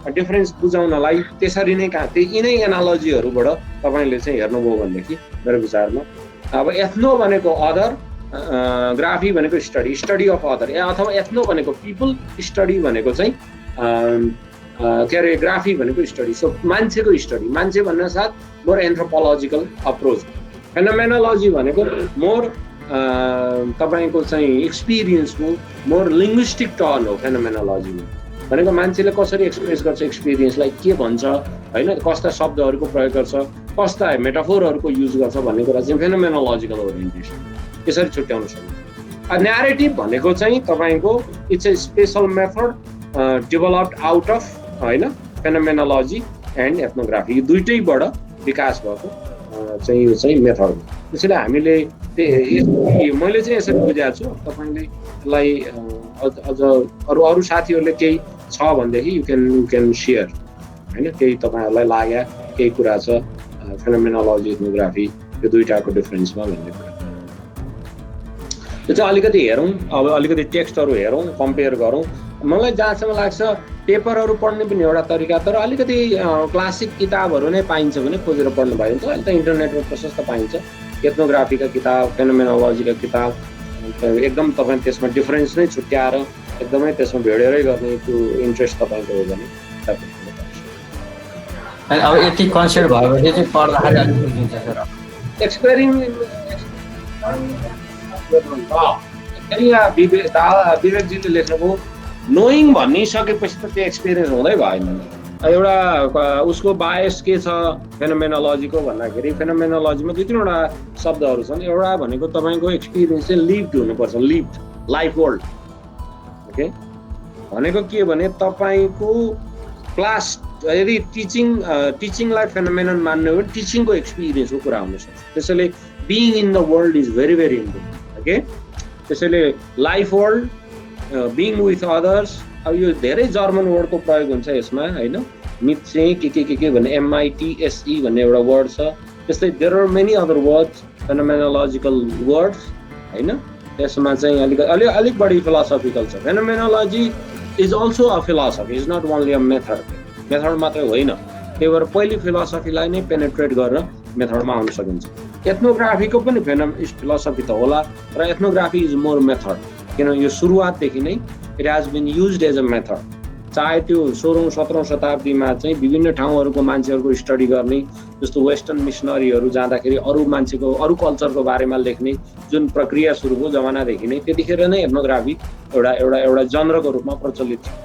डिफरेन्स बुझाउनलाई त्यसरी नै यिनै एनालोजीहरूबाट तपाईँले चाहिँ हेर्नुभयो भनेदेखि मेरो विचारमा अब एथनो भनेको अदर, ग्राफी भनेको स्टडी अफ अदर, अथवा एथनो भनेको पिपल, स्टडी भनेको चाहिँ के अरे ग्राफी भनेको स्टडी। सो मान्छेको स्टडी, मान्छे भन्न साथ मोर एन्थ्रोपोलोजिकल अप्रोच। फेनोमेनोलोजी भनेको मोर तपाईँको चाहिँ एक्सपिरियन्सको मोर लिङ्ग्विस्टिक टर्न हो। फेनोमेनोलोजीमा भनेको मान्छेले कसरी एक्सप्रेस गर्छ एक्सपिरियन्सलाई, के भन्छ होइन, कस्ता शब्दहरूको प्रयोग गर्छ, कस्ता मेटाफोरहरूको युज गर्छ भन्ने कुरा चाहिँ फेनोमेनोलोजिकल ओरिएन्टेसन यसरी छुट्याउन सक्छ। न्यारेटिभ भनेको चाहिँ तपाईँको it's a special method developed out of होइन फेनोमेनोलोजी एन्ड एथनोग्राफी, यो दुइटैबाट विकास भएको चाहिँ यो चाहिँ मेथड हो। त्यसैले हामीले मैले चाहिँ यसरी बुझाएको छु। तपाईँले यसलाई अझ अरू साथीहरूले केही छ भनेदेखि यु क्यान सेयर होइन, केही तपाईँहरूलाई लाग्यो केही कुरा छ फेनोमेनोलोजी एथनोग्राफी यो दुइटाको डिफरेन्समा भन्ने कुरा त्यो चाहिँ अलिकति हेरौँ। अब अलिकति टेक्स्टहरू हेरौँ, कम्पेयर गरौँ। मलाई जहाँसम्म लाग्छ पेपरहरू पढ्ने पनि एउटा तरिका, तर अलिकति क्लासिक किताबहरू नै पाइन्छ भने खोजेर पढ्नु भयो भने त अहिले त इन्टरनेटमा प्रशस्त पाइन्छ एथनोग्राफीका किताब, फेनोमेनोलोजीका किताब। एकदम तपाईँ त्यसमा डिफरेन्स नै छुट्याएर एकदमै त्यसमा भेडेरै गर्ने त्यो इन्ट्रेस्ट तपाईँको हो भने अब यति कन्सेप्ट भएपछि चाहिँ पढ्दाखेरि अलिक बुझिन्छ सर। यहाँ विवेकजीले लेख्नुभयो नोइङ भनिसकेपछि त त्यो एक्सपिरियन्स हुँदै भएन। एउटा उसको बायस के छ फेनोमेनोलोजीको भन्दाखेरि फेनोमेनोलोजीमा दुई तिनवटा शब्दहरू छन्। एउटा भनेको तपाईँको एक्सपिरियन्स चाहिँ लिभ्ड हुनुपर्छ, लिभ्ड लाइफ वर्ल्ड। ओके, भनेको के भने तपाईँको क्लास यदि टिचिङलाई फेनोमेनन मान्नु हो भने टिचिङको एक्सपिरियन्सको कुरा हुनसक्छ। त्यसैले being in the world is very very important. Okay, त्यसैले life world, being with others. अब यो धेरै जर्मन वर्डको प्रयोग हुन्छ यसमा होइन। मिथ चाहिँ के भन्ने MITSE भन्ने एउटा वर्ड छ। त्यस्तै there are many other words phenomenological words होइन। त्यसमा चाहिँ अलिक बढी फिलोसफिकल छ। Phenomenology is also a philosophy, is not only a method मात्रै होइन। त्यही भएर पहिले फिलोसफीलाई नै पेनेट्रेट गरेर मेथडमा आउन सकिन्छ। एथनोग्राफीको पनि फिलोसफी त होला, तर एथनोग्राफी इज मोर मेथड, किन यो सुरुवातदेखि नै it has been used as a method. चाहे त्यो 16औं 17औं शताब्दीमा चाहिँ विभिन्न ठाउँहरूको मान्छेहरूको स्टडी गर्ने, जस्तो वेस्टर्न मिसनरीहरू जाँदाखेरि अरू मान्छेको अरू कल्चरको बारेमा लेख्ने जुन प्रक्रिया सुरु भयो जमानादेखि नै, त्यतिखेर नै एथनोग्राफी एउटा जनरको रूपमा प्रचलित थियो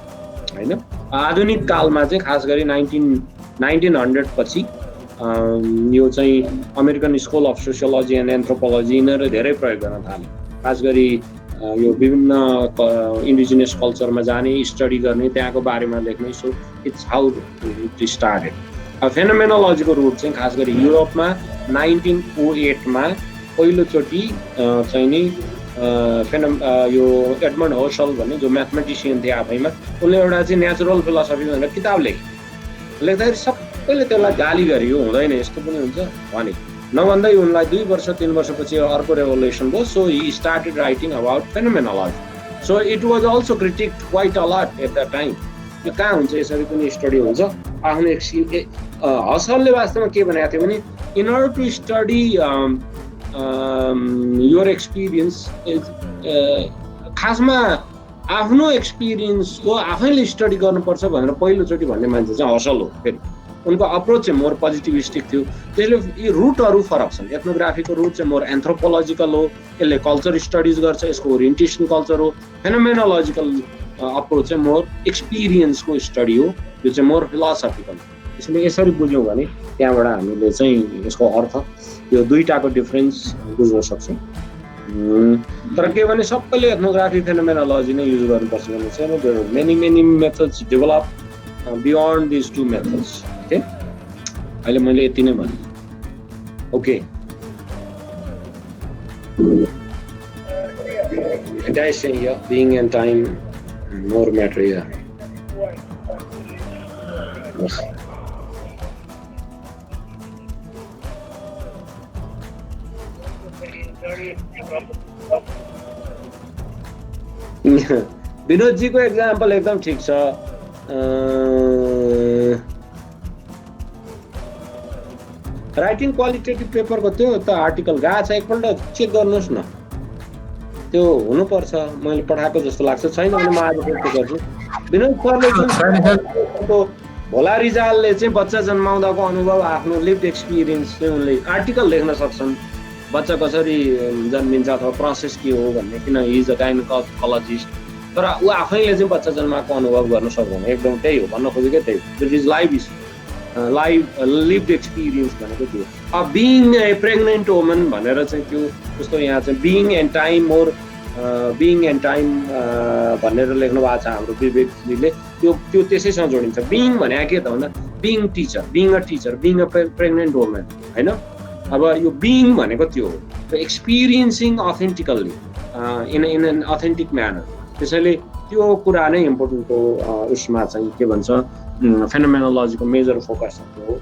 होइन। आधुनिक कालमा चाहिँ खास गरी 1900 पछि यो चाहिँ American school of sociology and anthropology यिनीहरू धेरै प्रयोग गर्न थाले। खास गरी यो विभिन्न इन्डिजिनियस कल्चरमा जाने, स्टडी गर्ने, त्यहाँको बारेमा लेख्ने। So it's how it started. फेनोमेनोलोजीको रुट चाहिँ खास गरी युरोपमा 1908 मा पहिलोचोटि चाहिँ नि यो एडमन्ड हसल भन्ने जो म्याथमेटिसियन थिए आफैमा, उनले एउटा चाहिँ नेचुरल फिलोसफी भनेर किताब लेख्दाखेरि सबैले त्यसलाई गाली गरे, यो हुँदैन, यस्तो पनि हुन्छ भने। नभन्दै उनलाई 2 वर्ष 3 वर्षपछि अर्को रेभोल्युसन भयो। So he started writing about phenomenology. So it was also criticized quite a lot at the time. यो कहाँ हुन्छ, यसरी पनि स्टडी हुन्छ। आफ्नो हसलले वास्तवमा के भनेको थियो भने in order to study your experience खासमा आफ्नो एक्सपिरियन्सको आफैले स्टडी गर्नुपर्छ भनेर पहिलोचोटि भन्ने मान्छे चाहिँ हसल हो। फेरि उनको अप्रोच चाहिँ मोर पोजिटिभिस्टिक थियो। त्यसले यी रुटहरू फरक छन्। एथनोग्राफीको रुट चाहिँ मोर एन्थ्रोपोलोजिकल हो, यसले कल्चर स्टडिज गर्छ, यसको ओरिएन्टेसन कल्चर हो। फेनोमेनोलोजिकल अप्रोच चाहिँ मोर एक्सपिरियन्सको स्टडी हो, यो चाहिँ मोर फिलोसफिकल। त्यसैले यसरी बुझ्यौँ भने त्यहाँबाट हामीले चाहिँ यसको अर्थ यो दुईटाको डिफरेन्स बुझ्न सक्छौँ। तर के भने सबैले एथनोग्राफी फेनोमेनोलोजी नै युज गर्नुपर्छ भन्ने छैन। Many methods develop beyond this 2 methods. Okay, अहिले मैले यति नै भने। Okay, guys saying here being and time more matter here. Yes. Vinod ji को एग्जाम्पल एकदम ठीक छ। राइटिङ क्वालिटेटिभ पेपरको त्यो त आर्टिकल गएको छ, एकपल्ट चेक गर्नुहोस् न, त्यो हुनुपर्छ। मैले पठाएको जस्तो लाग्छ, छैन भने म आज चेक गर्छु। विनोद सरले भोला रिजालले चाहिँ बच्चा जन्माउँदाको अनुभव, आफ्नो लिभ्ड एक्सपिरियन्स चाहिँ उनले आर्टिकल लेख्न सक्छन्। बच्चा कसरी जन्मिन्छ अथवा प्रोसेस के हो भन्ने, किन हि इज अ गाइनोकोलोजिस्ट। तर ऊ आफैले चाहिँ बच्चा जन्माएको अनुभव गर्न सक्दैन। एकदम त्यही हो भन्न खोजेकै, त्यही हो। इट इज लिभ्ड एक्सपिरियन्स भनेको त्यो। अब बिइङ ए प्रेग्नेन्ट वुमन भनेर चाहिँ त्यो जस्तो यहाँ चाहिँ बिइङ एन्ड टाइम भनेर लेख्नु भएको छ हाम्रो विवेकजीले। त्यो त्यसैसँग जोडिन्छ। बिइङ भने के त भन्दा being teacher, being a pregnant woman होइन। अब यो बिइङ भनेको त्यो हो, experiencing authentically in an authentic manner. त्यसैले त्यो कुरा नै इम्पोर्टेन्ट हो। उसमा चाहिँ के भन्छ फेनोमेनोलोजीको मेजर फोकस हो।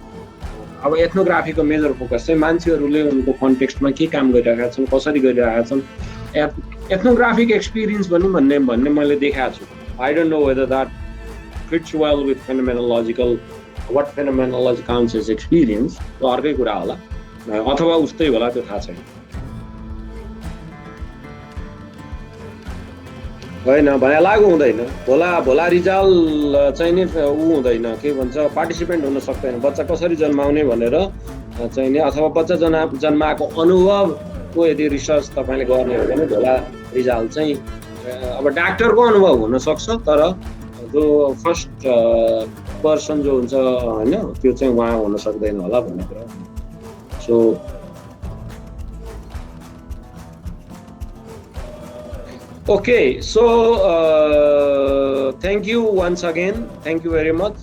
अब एथनोग्राफीको मेजर फोकस चाहिँ मान्छेहरूले उनको कन्टेक्स्टमा के काम गरिरहेका छन्, कसरी गरिरहेका छन्। एथनोग्राफिक एक्सपिरियन्स भन्ने मैले देखाएको छु। I don't know whether that fits well with phenomenological, what phenomenology counts as experience, त्यो अर्कै कुरा होला अथवा उस्तै होला, त्यो थाहा छैन। होइन भने लागु हुँदैन। भोला रिजाल्ट चाहिँ नि ऊ हुँदैन, के भन्छ, पार्टिसिपेन्ट हुन सक्दैन। बच्चा कसरी जन्माउने भनेर चाहिँ नि, अथवा बच्चा जन्माएको अनुभवको यदि रिसर्च तपाईँले गर्ने हो भने भोला रिजाल्ट चाहिँ अब डाक्टरको अनुभव हुनसक्छ, तर जो फर्स्ट पर्सन जो हुन्छ होइन त्यो चाहिँ उहाँ हुन सक्दैन होला भन्ने कुरा। So okay, so thank you once again, thank you very much.